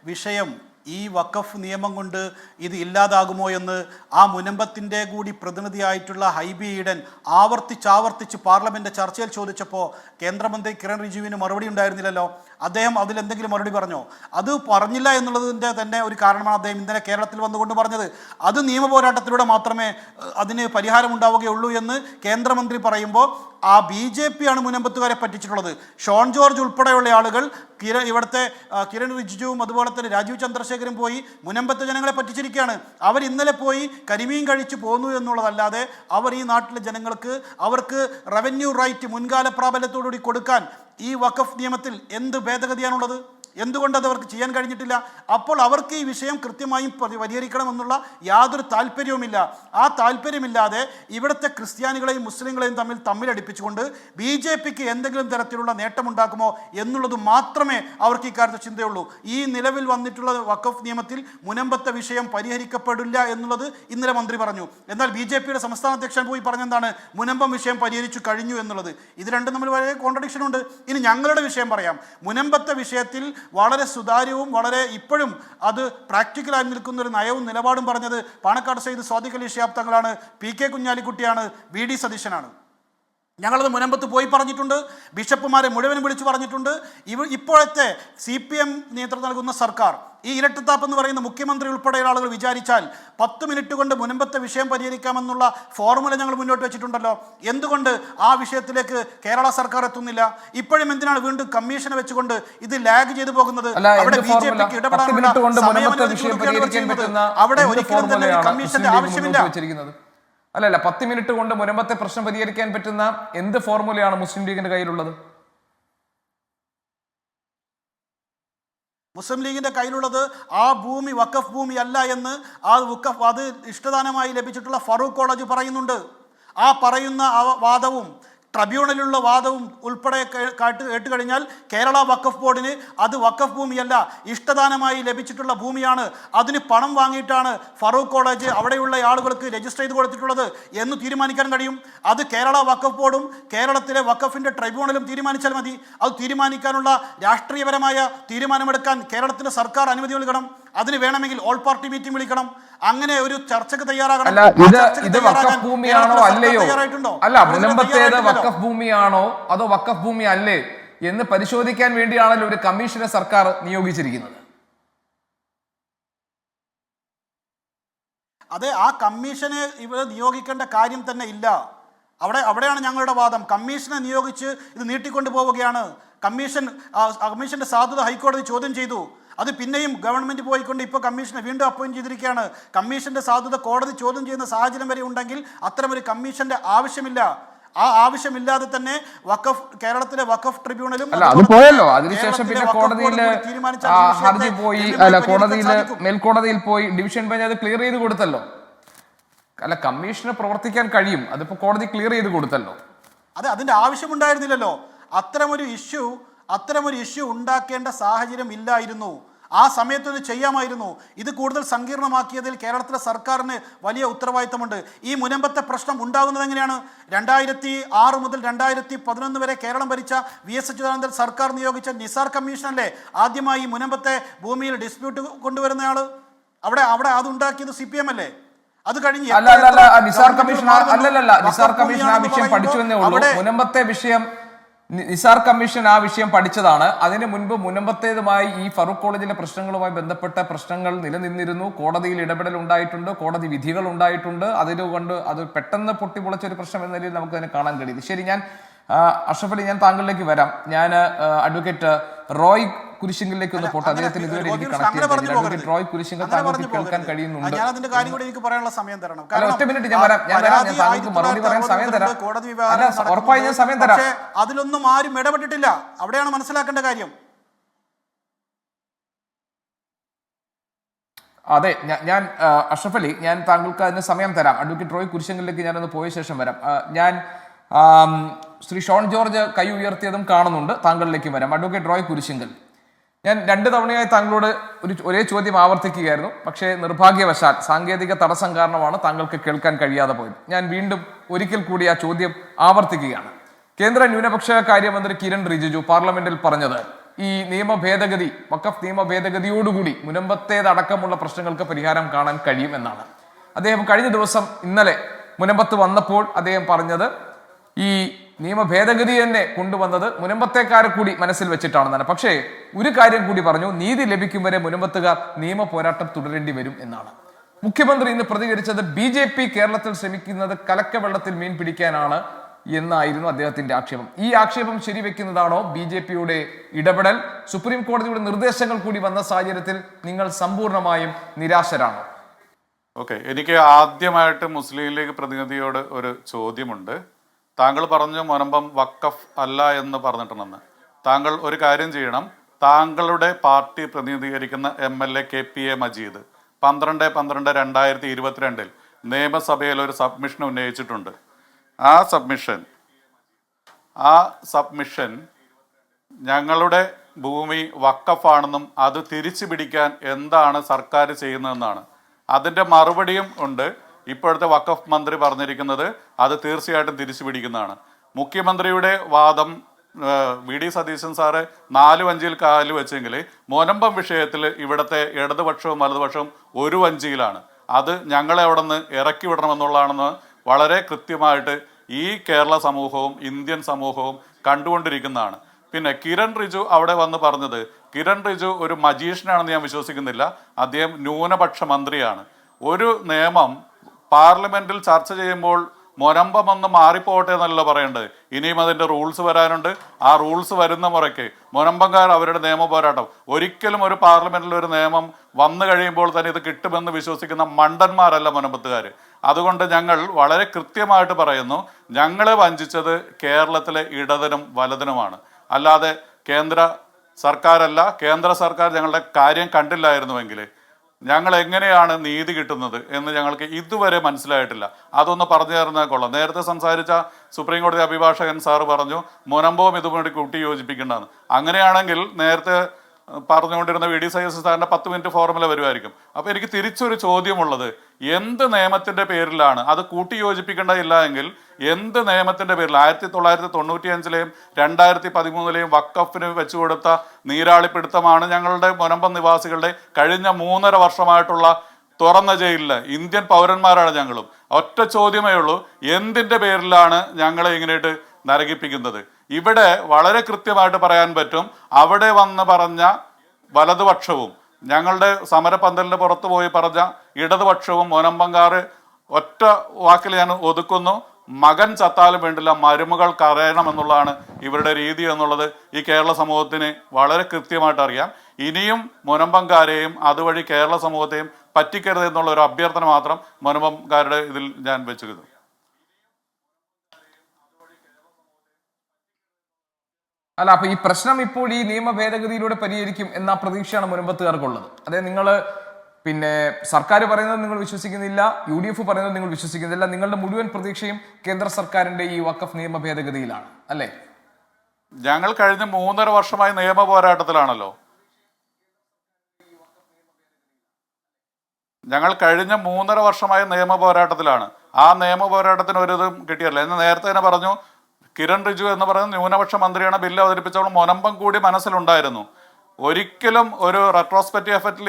വിഷയം ഈ വഖഫ് നിയമം കൊണ്ട് ഇത് ഇല്ലാതാകുമോ എന്ന് ആ മുനമ്പത്തിൻ്റെ കൂടി പ്രതിനിധിയായിട്ടുള്ള ഹൈബി ഈഡൻ ആവർത്തിച്ച് പാർലമെന്റ് ചർച്ചയിൽ ചോദിച്ചപ്പോൾ കേന്ദ്രമന്ത്രി കിരൺ റിജിജുവിന് മറുപടി ഉണ്ടായിരുന്നില്ലല്ലോ. അദ്ദേഹം അതിലെന്തെങ്കിലും മറുപടി പറഞ്ഞോ? അത് പറഞ്ഞില്ല എന്നുള്ളതിൻ്റെ തന്നെ ഒരു കാരണമാണ് അദ്ദേഹം ഇന്നലെ കേരളത്തിൽ വന്നുകൊണ്ട് പറഞ്ഞത്. അത് നിയമ പോരാട്ടത്തിലൂടെ മാത്രമേ അതിന് പരിഹാരം ഉണ്ടാവുകയുള്ളൂ എന്ന് കേന്ദ്രമന്ത്രി പറയുമ്പോൾ ആ BJP ആണ് മുനമ്പത്തുകാരെ പറ്റിച്ചിട്ടുള്ളത്. ഷോൺ ജോർജ് ഉൾപ്പെടെയുള്ള ആളുകൾ ഇവിടുത്തെ കിരൺ റിജിജുവും അതുപോലെ തന്നെ രാജീവ് ചന്ദ്രശേഖരും പോയി മുനമ്പത്തെ ജനങ്ങളെ പറ്റിച്ചിരിക്കുകയാണ്. അവർ ഇന്നലെ പോയി കരിമീൻ കഴിച്ചു പോന്നു എന്നുള്ളതല്ലാതെ അവർ ഈ നാട്ടിലെ ജനങ്ങൾക്ക് അവർക്ക് റവന്യൂ റൈറ്റ് മുൻകാല പ്രാബല്യത്തോടുകൂടി കൊടുക്കാൻ ഈ വഖഫ് നിയമത്തിൽ എന്ത് ഭേദഗതിയാണുള്ളത്? എന്തുകൊണ്ടത് അവർക്ക് ചെയ്യാൻ കഴിഞ്ഞിട്ടില്ല? അപ്പോൾ അവർക്ക് ഈ വിഷയം കൃത്യമായും പരിഹരിക്കണമെന്നുള്ള യാതൊരു താല്പര്യവുമില്ല. ആ താല്പര്യമില്ലാതെ ഇവിടുത്തെ ക്രിസ്ത്യാനികളെയും മുസ്ലിങ്ങളെയും തമ്മിലടിപ്പിച്ചുകൊണ്ട് BJPക്ക് എന്തെങ്കിലും തരത്തിലുള്ള നേട്ടമുണ്ടാക്കുമോ എന്നുള്ളത് മാത്രമേ അവർക്ക് ഇക്കാര്യത്തിൽ ചിന്തയുള്ളൂ. ഈ നിലവിൽ വന്നിട്ടുള്ള വഖഫ് നിയമത്തിൽ മുനമ്പത്തെ വിഷയം പരിഹരിക്കപ്പെടില്ല എന്നുള്ളത് ഇന്നലെ മന്ത്രി പറഞ്ഞു. എന്നാൽ BJPയുടെ സംസ്ഥാന അധ്യക്ഷൻ പോയി പറഞ്ഞെന്താണ്? മുനമ്പം വിഷയം പരിഹരിച്ചു കഴിഞ്ഞു എന്നുള്ളത്. ഇത് രണ്ടും തമ്മിൽ വളരെ കോൺട്രഡിക്ഷൻ ഉണ്ട്. ഇനി ഞങ്ങളുടെ വിഷയം പറയാം. മുനമ്പത്തെ വിഷയത്തിൽ വളരെ സുതാര്യവും വളരെ ഇപ്പോഴും അത് പ്രാക്ടിക്കലായി നിൽക്കുന്ന ഒരു നയവും നിലപാടും പറഞ്ഞത് പാണക്കാട് സയ്യിദ് സ്വാദിഖ് അലി ശിഹാബ് തങ്ങളാണ്, PK കുഞ്ഞാലിക്കുട്ടിയാണ്, VD സതീശനാണ്. ഞങ്ങളത് മുനമ്പത്ത് പോയി പറഞ്ഞിട്ടുണ്ട്. ബിഷപ്പുമാരെ മുഴുവനും വിളിച്ചു പറഞ്ഞിട്ടുണ്ട്. ഇപ്പോഴത്തെ CPM നേതൃത്വം നൽകുന്ന സർക്കാർ ഈ ഇരട്ടത്താപ്പ് എന്ന് പറയുന്ന മുഖ്യമന്ത്രി ഉൾപ്പെടെയുള്ള ആളുകൾ വിചാരിച്ചാൽ 10 മിനിറ്റ് കൊണ്ട് മുനമ്പത്തെ വിഷയം പരിഹരിക്കാമെന്നുള്ള ഫോർമുല ഞങ്ങൾ മുന്നോട്ട് വെച്ചിട്ടുണ്ടല്ലോ. എന്തുകൊണ്ട് ആ വിഷയത്തിലേക്ക് കേരള സർക്കാർ എത്തുന്നില്ല? ഇപ്പോഴും എന്തിനാണ് വീണ്ടും കമ്മീഷനെ വെച്ചുകൊണ്ട് ഇത് ലാഗ് ചെയ്തു പോകുന്നത്? അവിടെ BJPക്ക് ഇടപെടാനുള്ള അവിടെ ഒരിക്കലും തന്നെ കമ്മീഷന്റെ ആവശ്യമില്ല. അല്ലല്ല 10 മിനിറ്റ് കൊണ്ട് മുനമ്പത്തെ പ്രശ്നം പരിഹരിക്കാൻ പറ്റുന്ന എന്ത് ഫോർമുലയാണ് മുസ്ലിം ലീഗിന്റെ കയ്യിലുള്ളത്? മുസ്ലിം ലീഗിന്റെ കയ്യിലുള്ളത് ആ ഭൂമി വഖഫ് ഭൂമി അല്ല എന്ന് അത് ഇഷ്ടദാനമായി ലഭിച്ചിട്ടുള്ള ഫറൂഖ് കോളേജ് പറയുന്നുണ്ട്. ആ പറയുന്ന വാദവും ട്രibunalലുള്ള വാദവും ഉൾപ്പെടെ കേട്ട് കഴിഞ്ഞാൽ കേരള വഖഫ് ബോർഡിന് അത് വഖഫ് ഭൂമിയല്ല, ഇഷ്ടദാനമായി ലഭിച്ചിട്ടുള്ള ഭൂമിയാണ്. അതിന് പണം വാങ്ങിയിട്ടാണ് ഫറൂഖ് കോളേജ് അവിടെയുള്ള ആളുകൾക്ക് രജിസ്റ്റർ ചെയ്ത് കൊടുത്തിട്ടുള്ളത് എന്ന് തീരുമാനിക്കാൻ കഴിയും. അത് കേരള വഖഫ് ബോർഡും കേരളത്തിലെ വഖഫിൻ്റെ ട്രibunalലും തീരുമാനിച്ചാൽ മതി. അത് തീരുമാനിക്കാനുള്ള രാഷ്ട്രീയപരമായ തീരുമാനമെടുക്കാൻ കേരളത്തിലെ സർക്കാർ അനുമതി നൽകണം. അതിന് വേണമെങ്കിൽ ഓൾ പാർട്ടി മീറ്റിംഗ് വിളിക്കണം. അങ്ങനെ ഒരു ചർച്ചയ്ക്ക് തയ്യാറാകണം. ഇത് വഖഫ് ഭൂമിയാണോ അല്ലയോ? അല്ല, മുനമ്പത്തേത് വഖഫ് ഭൂമിയാണോ അതോ വഖഫ് ഭൂമി അല്ലേ എന്ന് പരിശോധിക്കാൻ വേണ്ടിയാണല്ലോ ഒരു കമ്മീഷനെ സർക്കാർ നിയോഗിച്ചിരിക്കുന്നത്. അതെ, ആ കമ്മീഷനെ ഇവിടെ നിയോഗിക്കേണ്ട കാര്യം തന്നെ ഇല്ല. അവിടെയാണ് ഞങ്ങളുടെ വാദം. കമ്മീഷനെ നിയോഗിച്ച് ഇത് നീട്ടിക്കൊണ്ടു പോവുകയാണ്. കമ്മീഷന്റെ സാധുത ഹൈക്കോടതി ചോദ്യം ചെയ്തു. അത് പിന്നെയും ഗവൺമെന്റ് പോയിക്കൊണ്ട് ഇപ്പോൾ കമ്മീഷനെ വീണ്ടും അപ്പോയിന്റ് ചെയ്തിരിക്കുകയാണ്. കമ്മീഷന്റെ സാധുത കോടതി ചോദ്യം ചെയ്യുന്ന സാഹചര്യം വരെ ഉണ്ടെങ്കിൽ അത്തരമൊരു കമ്മീഷന്റെ ആവശ്യമില്ല. ആ ആവശ്യമില്ലാതെ തന്നെ കേരളത്തിലെ വഖഫ് ട്രിബ്യൂണലും അത് പോയല്ലോ. അതിനുശേഷം പിന്നെ കോടതിയിൽ ഹർജി പോയി, മേൽക്കോടതിയിൽ പോയി, ഡിവിഷൻ ബെഞ്ച് അത് ക്ലിയർ ചെയ്ത് കൊടുത്തല്ലോ. അല്ല, കമ്മീഷന് പ്രവർത്തിക്കാൻ കഴിയും, അതിപ്പോ കോടതി ക്ലിയർ ചെയ്ത് കൊടുത്തല്ലോ. അതെ, അതിന്റെ ആവശ്യമുണ്ടായിരുന്നില്ലല്ലോ. അത്തരമൊരു ഇഷ്യൂ ഉണ്ടാക്കേണ്ട സാഹചര്യം ഇല്ലായിരുന്നു. ആ സമയത്തൊന്ന് ചെയ്യാമായിരുന്നു. ഇത് കൂടുതൽ സങ്കീർണമാക്കിയതിൽ കേരളത്തിലെ സർക്കാരിന് വലിയ ഉത്തരവാദിത്തമുണ്ട്. ഈ മുനമ്പത്തെ പ്രശ്നം ഉണ്ടാകുന്നത് എങ്ങനെയാണ്? 2006 മുതൽ 2011 വരെ കേരളം ഭരിച്ച VS അച്യുതാനന്ദൻ സർക്കാർ നിയോഗിച്ച നിസാർ കമ്മീഷനല്ലേ ആദ്യമായി മുനമ്പത്തെ ഭൂമിയിൽ ഡിസ്പ്യൂട്ട് കൊണ്ടുവരുന്നയാള്? അവിടെ അത് ഉണ്ടാക്കിയത് CPM അല്ലേ? അത് കഴിഞ്ഞ് നിസാർ കമ്മീഷൻ ആ വിഷയം പഠിച്ചു എന്നേ ഉള്ളൂ. മുനമ്പത്തെ വിഷയം നിസാർ കമ്മീഷൻ ആ വിഷയം പഠിച്ചതാണ്. അതിനു മുൻപ് മുനമ്പത്തേതുമായി ഈ ഫറൂഖ് കോളേജിലെ പ്രശ്നങ്ങളുമായി ബന്ധപ്പെട്ട പ്രശ്നങ്ങൾ നിലനിന്നിരുന്നു. കോടതിയിൽ ഇടപെടൽ ഉണ്ടായിട്ടുണ്ട്, കോടതി വിധികൾ ഉണ്ടായിട്ടുണ്ട്. അതുകൊണ്ട് അത് പെട്ടെന്ന് പൊട്ടിപ്പൊളിച്ച ഒരു പ്രശ്നം എന്ന നിലയിൽ നമുക്ക് അതിനെ കാണാൻ കഴിയും. ശരി, ഞാൻ അഷ്റഫ് അലി, ഞാൻ താങ്കളിലേക്ക് വരാം. ഞാൻ അഡ്വക്കേറ്റ് റോയ് കുരിശിങ്കലിലേക്ക് ഒന്ന് പോട്ടെ. അദ്ദേഹത്തിന് ഇതുവരെ എനിക്ക് കണക്ട് ചെയ്തിട്ടില്ല. അഡ്വക്കേറ്റ് റോയ് കുരിശിങ്കൽ താങ്കൾക്ക് കേൾക്കാൻ കഴിയുന്നുണ്ട്? ഒറ്റ മിനിറ്റ്, ഞാൻ വരാം. ഞാൻ താങ്കൾക്ക് മറുപടി പറയാൻ സമയം തരാം. ഉറപ്പായി ഞാൻ സമയം തരാം. അതിലൊന്നും ആരും ഇടപെട്ടിട്ടില്ല. അവിടെയാണ് മനസ്സിലാക്കേണ്ട കാര്യം. അതെ, ഞാൻ അഷ്റഫ് അലി, ഞാൻ താങ്കൾക്ക് അതിന് സമയം തരാം. അഡ്വക്കേറ്റ് റോയ് കുരിശിങ്കലിലേക്ക് ഞാനൊന്ന് പോയ ശേഷം വരാം. ഞാൻ ശ്രീ ഷോൺ ജോർജ് കൈ ഉയർത്തിയതും കാണുന്നുണ്ട്, താങ്കളിലേക്ക് വരാം. അഡ്വക്കേറ്റ് റോയ് കുരിശിങ്കൽ, ഞാൻ 2 തവണയായി താങ്കളോട് ഒരേ ചോദ്യം ആവർത്തിക്കുകയായിരുന്നു. പക്ഷേ നിർഭാഗ്യവശാൽ സാങ്കേതിക തടസ്സം കാരണമാണ് താങ്കൾക്ക് കേൾക്കാൻ കഴിയാതെ പോയത്. ഞാൻ വീണ്ടും ഒരിക്കൽ കൂടി ആ ചോദ്യം ആവർത്തിക്കുകയാണ്. കേന്ദ്ര ന്യൂനപക്ഷ കാര്യമന്ത്രി കിരൺ റിജിജു പാർലമെന്റിൽ പറഞ്ഞത് ഈ നിയമ ഭേദഗതി, വഖഫ് നിയമ ഭേദഗതിയോടുകൂടി മുനമ്പത്തേതടക്കമുള്ള പ്രശ്നങ്ങൾക്ക് പരിഹാരം കാണാൻ കഴിയും എന്നാണ്. അദ്ദേഹം കഴിഞ്ഞ ദിവസം ഇന്നലെ മുനമ്പത്ത് വന്നപ്പോൾ അദ്ദേഹം പറഞ്ഞത് ഈ നിയമ ഭേദഗതി തന്നെ കൊണ്ടുവന്നത് മുനമ്പത്തേക്കാരെ കൂടി മനസ്സിൽ വെച്ചിട്ടാണെന്നാണ്. പക്ഷേ ഒരു കാര്യം കൂടി പറഞ്ഞു, നീതി ലഭിക്കും വരെ മുനമ്പത്തുകാർ നിയമ പോരാട്ടം തുടരേണ്ടി വരും എന്നാണ്. മുഖ്യമന്ത്രി ഇന്ന് പ്രതികരിച്ചത് BJP കേരളത്തിൽ ശ്രമിക്കുന്നത് കലക്കവെള്ളത്തിൽ മീൻ പിടിക്കാനാണ് എന്നായിരുന്നു അദ്ദേഹത്തിന്റെ ആക്ഷേപം. ഈ ആക്ഷേപം ശരിവെക്കുന്നതാണോ BJPയുടെ ഇടപെടൽ? സുപ്രീം കോടതിയുടെ നിർദ്ദേശങ്ങൾ കൂടി വന്ന സാഹചര്യത്തിൽ നിങ്ങൾ സമ്പൂർണമായും നിരാശരാണോ? ഓക്കെ, എനിക്ക് ആദ്യമായിട്ട് മുസ്ലിം ലീഗ് പ്രതിനിധിയോട് ഒരു ചോദ്യമുണ്ട്. താങ്കൾ പറഞ്ഞു മുനമ്പം വഖഫ് അല്ല എന്ന് പറഞ്ഞിട്ടുണ്ടെന്ന്. താങ്കൾ ഒരു കാര്യം ചെയ്യണം. താങ്കളുടെ പാർട്ടി പ്രതിനിധീകരിക്കുന്ന MLA KPA മജീദ് 12/12/2022 നിയമസഭയിൽ ഒരു സബ്മിഷൻ ഉന്നയിച്ചിട്ടുണ്ട്. ആ സബ്മിഷൻ ഞങ്ങളുടെ ഭൂമി വഖഫാണെന്നും അത് തിരിച്ചു പിടിക്കാൻ എന്താണ് സർക്കാർ ചെയ്യുന്നതെന്നാണ്. അതിൻ്റെ മറുപടിയും ഉണ്ട്. ഇപ്പോഴത്തെ വഖഫ് മന്ത്രി പറഞ്ഞിരിക്കുന്നത് അത് തീർച്ചയായിട്ടും തിരിച്ചു പിടിക്കുന്നതാണ്. മുഖ്യമന്ത്രിയുടെ വാദം VD സതീശൻ സാറ് 4 വഞ്ചിയിൽ കാല് വെച്ചെങ്കിൽ മുനമ്പം വിഷയത്തിൽ ഇവിടുത്തെ ഇടതുപക്ഷവും വലതുപക്ഷവും ഒരു വഞ്ചിയിലാണ്. അത് ഞങ്ങളെ അവിടെ നിന്ന് ഇറക്കി വിടണമെന്നുള്ളതാണെന്ന് വളരെ കൃത്യമായിട്ട് ഈ കേരള സമൂഹവും ഇന്ത്യൻ സമൂഹവും കണ്ടുകൊണ്ടിരിക്കുന്നതാണ്. പിന്നെ കിരൺ റിജു അവിടെ വന്ന് പറഞ്ഞത്, കിരൺ റിജു ഒരു മജീഷ്യനാണെന്ന് ഞാൻ വിശ്വസിക്കുന്നില്ല. അദ്ദേഹം ന്യൂനപക്ഷ മന്ത്രിയാണ്. ഒരു നിയമം പാർലമെന്റിൽ ചർച്ച ചെയ്യുമ്പോൾ മുനമ്പം ഒന്ന് മാറിപ്പോട്ടെ എന്നല്ല പറയേണ്ടത്. ഇനിയും അതിൻ്റെ റൂൾസ് വരാനുണ്ട്. ആ റൂൾസ് വരുന്ന മുറയ്ക്ക് മുനമ്പംകാർ അവരുടെ നിയമ പോരാട്ടം, ഒരിക്കലും ഒരു പാർലമെന്റിൽ ഒരു നിയമം വന്നു കഴിയുമ്പോൾ തന്നെ ഇത് കിട്ടുമെന്ന് വിശ്വസിക്കുന്ന മണ്ടന്മാരല്ല മുനമ്പത്തുകാർ. അതുകൊണ്ട് ഞങ്ങൾ വളരെ കൃത്യമായിട്ട് പറയുന്നു, ഞങ്ങളെ വഞ്ചിച്ചത് കേരളത്തിലെ ഇടതിനും വലതിനുമാണ്, അല്ലാതെ കേന്ദ്ര സർക്കാരല്ല. കേന്ദ്ര സർക്കാർ ഞങ്ങളുടെ കാര്യം കണ്ടില്ലായിരുന്നുവെങ്കിൽ ഞങ്ങൾ എങ്ങനെയാണ് നീതി കിട്ടുന്നത് എന്ന് ഞങ്ങൾക്ക് ഇതുവരെ മനസ്സിലായിട്ടില്ല. അതൊന്ന് പറഞ്ഞു തരുന്നത് കൊള്ളാം. നേരത്തെ സംസാരിച്ച സുപ്രീം കോടതി അഭിഭാഷകൻ സാറ് പറഞ്ഞു മുനമ്പവും ഇതുവേണ്ടി കൂട്ടി യോജിപ്പിക്കേണ്ടതാണ്. അങ്ങനെയാണെങ്കിൽ നേരത്തെ പറഞ്ഞുകൊണ്ടിരുന്ന VD സതീശൻ സാറിൻ്റെ 10 മിനിറ്റ് ഫോർമുല വരുമായിരിക്കും. അപ്പോൾ എനിക്ക് തിരിച്ചൊരു ചോദ്യമുള്ളത്, എന്ത് നിയമത്തിൻ്റെ പേരിലാണ് അത് കൂട്ടി യോജിപ്പിക്കേണ്ടതില്ല എങ്കിൽ എന്ത് നിയമത്തിൻ്റെ പേരിൽ 1995-ലെയും 2013-ലെയും വഖഫിന് വെച്ചു കൊടുത്ത നീരാളിപ്പിടുത്തമാണ് ഞങ്ങളുടെ മുനമ്പം നിവാസികളുടെ കഴിഞ്ഞ 3.5 വർഷമായിട്ടുള്ള തുറന്ന ജയിലിൽ ഇന്ത്യൻ പൗരന്മാരാണ് ഞങ്ങളും. ഒറ്റ ചോദ്യമേ ഉള്ളൂ, എന്തിൻ്റെ പേരിലാണ് ഞങ്ങളെ ഇങ്ങനെയിട്ട് നരകിപ്പിക്കുന്നത്? ഇവിടെ വളരെ കൃത്യമായിട്ട് പറയാൻ പറ്റും. അവിടെ വന്ന് പറഞ്ഞ വലതുപക്ഷവും ഞങ്ങളുടെ സമരപന്തലിന് പുറത്തു പോയി പറഞ്ഞ ഇടതുപക്ഷവും മുനമ്പങ്കാർ ഒറ്റ വാക്കിൽ ഞാൻ ഒതുക്കുന്നു, മകൻ ചത്താലും വേണ്ടില്ല മരുമകൾ കരയണമെന്നുള്ളതാണ് ഇവരുടെ രീതി എന്നുള്ളത് ഈ കേരള സമൂഹത്തിന് വളരെ കൃത്യമായിട്ട് അറിയാം. ഇനിയും മുനമ്പംകാരെയും അതുവഴി കേരള സമൂഹത്തെയും പറ്റിക്കരുത് എന്നുള്ള ഒരു അഭ്യർത്ഥന മാത്രം മുനമ്പംകാരുടെ ഇതിൽ ഞാൻ വെച്ചിരുന്നു. അല്ല, അപ്പൊ ഈ പ്രശ്നം ഇപ്പോൾ ഈ നിയമ ഭേദഗതിയിലൂടെ പരിഹരിക്കും എന്ന പ്രതീക്ഷയാണ് മുനമ്പത്തുകാർക്കുള്ളത്. അതെ, നിങ്ങൾ പിന്നെ സർക്കാർ പറയുന്നത് നിങ്ങൾ വിശ്വസിക്കുന്നില്ല, UDF പറയുന്നത് നിങ്ങൾ വിശ്വസിക്കുന്നില്ല. നിങ്ങളുടെ മുഴുവൻ പ്രതീക്ഷയും കേന്ദ്ര സർക്കാരിന്റെ ഈ വഖഫ് നിയമ ഭേദഗതിയിലാണ്, അല്ലേ? ഞങ്ങൾ കഴിഞ്ഞ 3.5 വർഷമായി നിയമ പോരാട്ടത്തിലാണല്ലോ. ഞങ്ങൾ കഴിഞ്ഞ 3.5 വർഷമായി നിയമ പോരാട്ടത്തിലാണ്. ആ നിയമ പോരാട്ടത്തിന് ഒരു ഇതും കിട്ടിയല്ല. എന്ന് നേരത്തെ തന്നെ പറഞ്ഞു, കിരൺ റിജു എന്ന് പറയുന്ന ന്യൂനപക്ഷ മന്ത്രിയാണ് ബില്ല് അവതരിപ്പിച്ചപ്പോൾ മുനമ്പം കൂടി മനസ്സിലുണ്ടായിരുന്നു. ഒരിക്കലും ഒരു റെട്രോസ്പെക്റ്റീവ് എഫക്റ്റിൽ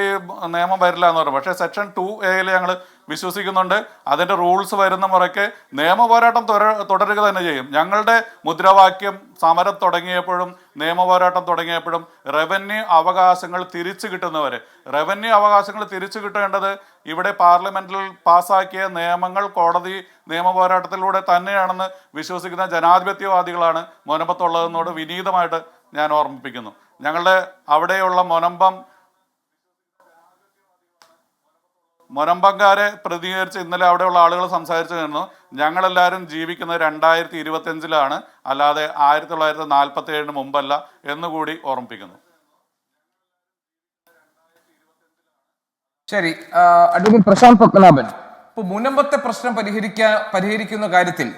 നിയമം വരില്ല എന്ന് പറഞ്ഞു. പക്ഷേ സെക്ഷൻ 2A ഞങ്ങൾ വിശ്വസിക്കുന്നുണ്ട്. അതിൻ്റെ റൂൾസ് വരുന്ന മുറയ്ക്ക് നിയമ പോരാട്ടം തുടരുക തന്നെ ചെയ്യും. ഞങ്ങളുടെ മുദ്രാവാക്യം സമരം തുടങ്ങിയപ്പോഴും നിയമ പോരാട്ടം തുടങ്ങിയപ്പോഴും റവന്യൂ അവകാശങ്ങൾ തിരിച്ചു കിട്ടുന്നവരെ, റവന്യൂ അവകാശങ്ങൾ തിരിച്ചു കിട്ടേണ്ടത് ഇവിടെ പാർലമെന്റിൽ പാസ്സാക്കിയ നിയമങ്ങൾ കോടതി നിയമ പോരാട്ടത്തിലൂടെ തന്നെയാണെന്ന് വിശ്വസിക്കുന്ന ജനാധിപത്യവാദികളാണ് മുനമ്പത്തുള്ളതെന്നോട് വിനീതമായിട്ട് ഞാൻ ഓർമ്മിപ്പിക്കുന്നു. ഞങ്ങളുടെ അവിടെയുള്ള മുനമ്പംകാരെ പ്രതികരിച്ച് ഇന്നലെ അവിടെയുള്ള ആളുകൾ സംസാരിച്ചു നിന്നു. ഞങ്ങളെല്ലാവരും ജീവിക്കുന്നത് 2025-ലാണ്, അല്ലാതെ 1947 മുമ്പല്ല എന്നുകൂടി ഓർമ്മിപ്പിക്കുന്നു. ശരി, അഡ്വക്കേറ്റ് പ്രശാന്ത് പത്മനാഭൻ, ഇപ്പോൾ മുനമ്പത്തെ പ്രശ്നം പരിഹരിക്കുന്ന കാര്യത്തിൽ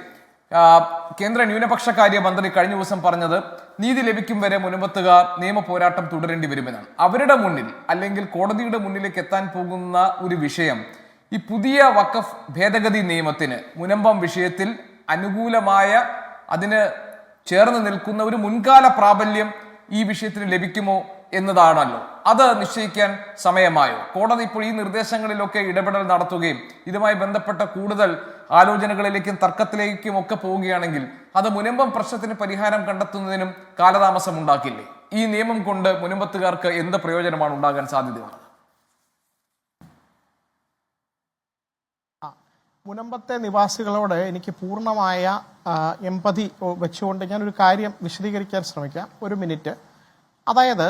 കേന്ദ്ര ന്യൂനപക്ഷകാര്യ മന്ത്രി കഴിഞ്ഞ ദിവസം പറഞ്ഞത് നീതി ലഭിക്കും വരെ മുനമ്പത്തുകാർ നിയമ പോരാട്ടം തുടരേണ്ടി വരുമെന്നാണ്. അവരുടെ മുന്നിൽ അല്ലെങ്കിൽ കോടതിയുടെ മുന്നിലേക്ക് എത്താൻ പോകുന്ന ഒരു വിഷയം ഈ പുതിയ വഖഫ് ഭേദഗതി നിയമത്തിന് മുനമ്പം വിഷയത്തിൽ അനുകൂലമായ അതിന് ചേർന്ന് നിൽക്കുന്ന ഒരു മുൻകാല പ്രാബല്യം ഈ വിഷയത്തിന് ലഭിക്കുമോ എന്നതാണല്ലോ. അത് നിശ്ചയിക്കാൻ സമയമായോ? കോടതി ഇപ്പോൾ ഈ നിർദ്ദേശങ്ങളിലൊക്കെ ഇടപെടൽ നടത്തുകയും ഇതുമായി ബന്ധപ്പെട്ട കൂടുതൽ ആലോചനകളിലേക്കും തർക്കത്തിലേക്കും ഒക്കെ പോവുകയാണെങ്കിൽ അത് മുനമ്പം പ്രശ്നത്തിന് പരിഹാരം കണ്ടെത്തുന്നതിനും കാലതാമസം ഉണ്ടാക്കില്ലേ? ഈ നിയമം കൊണ്ട് മുനമ്പത്തുകാർക്ക് എന്ത് പ്രയോജനമാണ് ഉണ്ടാകാൻ സാധ്യതയുള്ളത്? മുനമ്പത്തെ നിവാസികളോട് എനിക്ക് പൂർണ്ണമായ എമ്പതി വെച്ചുകൊണ്ട് ഞാനൊരു കാര്യം വിശദീകരിക്കാൻ ശ്രമിക്കാം. ഒരു മിനിറ്റ്. അതായത്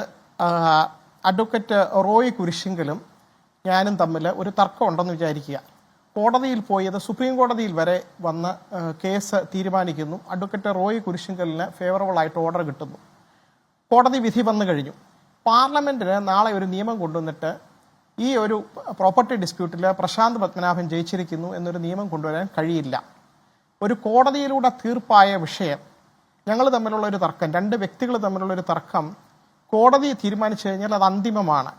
അഡ്വക്കേറ്റ് റോയ് കുരിശിങ്കലും ഞാനും തമ്മിൽ ഒരു തർക്കം ഉണ്ടെന്ന് വിചാരിക്കുക. കോടതിയിൽ പോയത് സുപ്രീം കോടതിയിൽ വരെ വന്ന് കേസ് തീരുമാനിക്കുന്നു. അഡ്വക്കേറ്റ് റോയ് കുരിശിങ്കലിന് ഫേവറബിളായിട്ട് ഓർഡർ കിട്ടുന്നു. കോടതി വിധി വന്നു കഴിഞ്ഞു. പാർലമെൻറ്റിന് നാളെ ഒരു നിയമം കൊണ്ടുവന്നിട്ട് ഈ ഒരു പ്രോപ്പർട്ടി ഡിസ്പ്യൂട്ടിൽ പ്രശാന്ത് പത്മനാഭൻ ജയിച്ചിരിക്കുന്നു എന്നൊരു നിയമം കൊണ്ടുവരാൻ കഴിയില്ല. ഒരു കോടതിയിലൂടെ തീർപ്പായ വിഷയം, ഞങ്ങൾ തമ്മിലുള്ള ഒരു തർക്കം, രണ്ട് വ്യക്തികൾ തമ്മിലുള്ള ഒരു തർക്കം കോടതി തീരുമാനിച്ചു കഴിഞ്ഞാൽ അത് അന്തിമമാണ്.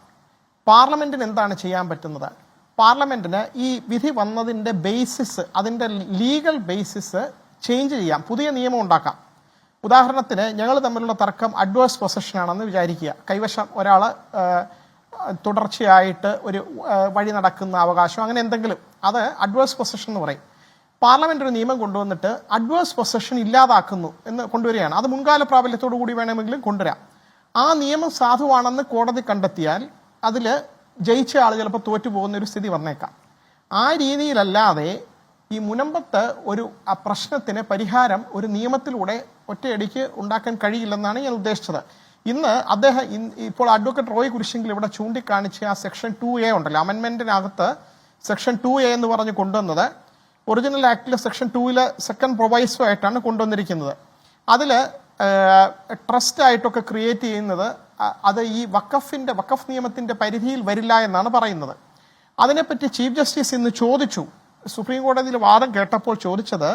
പാർലമെൻറ്റിന് എന്താണ് ചെയ്യാൻ പറ്റുന്നത്? പാർലമെൻറ്റിന് ഈ വിധി വന്നതിൻ്റെ ബേസിസ്, അതിൻ്റെ ലീഗൽ ബേസിസ് ചേഞ്ച് ചെയ്യാം, പുതിയ നിയമം ഉണ്ടാക്കാം. ഉദാഹരണത്തിന് ഞങ്ങൾ തമ്മിലുള്ള തർക്കം അഡ്വേഴ്സ് പൊസഷനാണെന്ന് വിചാരിക്കുക. കൈവശം ഒരാൾ തുടർച്ചയായിട്ട് ഒരു വഴി നടക്കുന്ന അവകാശം, അങ്ങനെ എന്തെങ്കിലും, അത് അഡ്വേഴ്സ് പൊസഷൻ എന്ന് പറയും. പാർലമെന്റ് ഒരു നിയമം കൊണ്ടുവന്നിട്ട് അഡ്വേഴ്സ് പൊസഷൻ ഇല്ലാതാക്കുന്നു എന്ന് കൊണ്ടുവരികയാണ്. അത് മുൻകാല പ്രാബല്യത്തോടു കൂടി വേണമെങ്കിലും കൊണ്ടുവരാം. ആ നിയമം സാധുവാണെന്ന് കോടതി കണ്ടെത്തിയാൽ അതിൽ ജയിച്ച ആൾ ചിലപ്പോൾ തോറ്റുപോകുന്ന ഒരു സ്ഥിതി വന്നേക്കാം. ആ രീതിയിലല്ലാതെ ഈ മുനമ്പത്ത് ഒരു പ്രശ്നത്തിന് പരിഹാരം ഒരു നിയമത്തിലൂടെ ഒറ്റയടിക്ക് ഉണ്ടാക്കാൻ കഴിയില്ലെന്നാണ് ഞാൻ ഉദ്ദേശിച്ചത്. ഇന്ന് അദ്ദേഹം ഇപ്പോൾ അഡ്വക്കേറ്റ് റോയ് കുരിശിങ്കിൽ ഇവിടെ ചൂണ്ടിക്കാണിച്ച ആ സെക്ഷൻ 2A ഉണ്ടല്ലോ, അമെൻമെന്റിനകത്ത് സെക്ഷൻ 2A എന്ന് പറഞ്ഞ് കൊണ്ടുവന്നത് ഒറിജിനൽ ആക്ടിലെ സെക്ഷൻ 2 സെക്കൻഡ് പ്രൊവൈസോ ആയിട്ടാണ് കൊണ്ടുവന്നിരിക്കുന്നത്. അതിൽ ട്രസ്റ്റ് ആയിട്ടൊക്കെ ക്രിയേറ്റ് ചെയ്യുന്നത് അത് ഈ വഖഫ് നിയമത്തിന്റെ പരിധിയിൽ വരില്ല എന്നാണ് പറയുന്നത്. അതിനെപ്പറ്റി ചീഫ് ജസ്റ്റിസ് ഇന്ന് ചോദിച്ചു. സുപ്രീം കോടതിയിൽ വാദം കേട്ടപ്പോൾ ചോദിച്ചത്,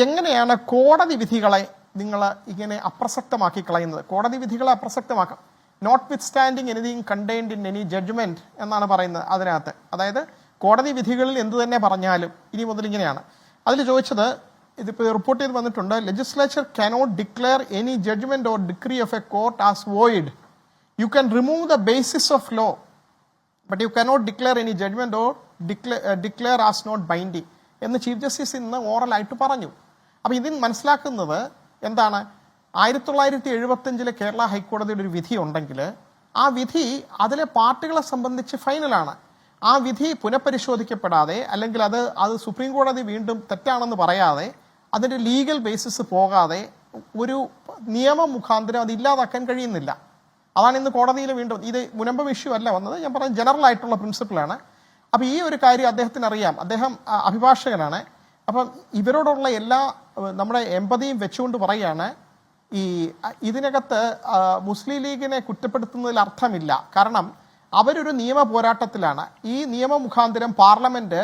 എങ്ങനെയാണ് കോടതി വിധികളെ നിങ്ങൾ ഇങ്ങനെ അപ്രസക്തമാക്കി കളയുന്നത്? കോടതി വിധികളെ അപ്രസക്തമാക്കാം. Notwithstanding anything contained in any judgment എന്നാണ് പറയുന്നത് അതിനകത്ത്. അതായത് കോടതി വിധികളിൽ എന്ത് തന്നെ പറഞ്ഞാലും ഇനി മുതൽ ഇങ്ങനെയാണ്. അതിൽ ചോദിച്ചത്, ഇതിപ്പോൾ റിപ്പോർട്ട് ചെയ്ത് വന്നിട്ടുണ്ട്, legislature cannot declare any judgment or decree of a court as void. You can remove the basis of law but you cannot declare any judgment or declare as not binding എന്ന് chief justice ഇന്ന് ഓറലായിട്ട് പറഞ്ഞു. അപ്പോൾ ഇതിൽ മനസ്സിലാക്കുന്നത് എന്താണ്? 1975 കേരള ഹൈക്കോടതിയുടെ ഒരു വിധി ഉണ്ടെങ്കിൽ ആ വിധി അതിലെ പാർട്ടികളെ സംബന്ധിച്ച് ഫൈനലാണ്. ആ വിധി പുനഃപരിശോധിക്കപ്പെടാതെ അല്ലെങ്കിൽ അത് സുപ്രീം കോടതി വീണ്ടും തെറ്റാണെന്ന് പറയാതെ അതിൻ്റെ ലീഗൽ ബേസിസ് പോകാതെ ഒരു നിയമം മുഖാന്തരം അത് ഇല്ലാതാക്കാൻ കഴിയുന്നില്ല. അതാണ് ഇന്ന് കോടതിയിൽ വീണ്ടും, ഇത് മുനമ്പം ഇഷ്യൂ അല്ല വന്നത്, ഞാൻ പറഞ്ഞ ജനറൽ ആയിട്ടുള്ള പ്രിൻസിപ്പിളാണ്. അപ്പോൾ ഈ ഒരു കാര്യം അദ്ദേഹത്തിന് അറിയാം, അദ്ദേഹം അഭിഭാഷകനാണ്. അപ്പം ഇവരോടുള്ള എല്ലാ നമ്മുടെ എമ്പതിയും വെച്ചുകൊണ്ട് പറയുകയാണ്, ഇതിനകത്ത് മുസ്ലിം ലീഗിനെ കുറ്റപ്പെടുത്തുന്നതിൽ അർത്ഥമില്ല. കാരണം അവരൊരു നിയമ പോരാട്ടത്തിലാണ്. ഈ നിയമ മുഖാന്തരം പാർലമെന്റ്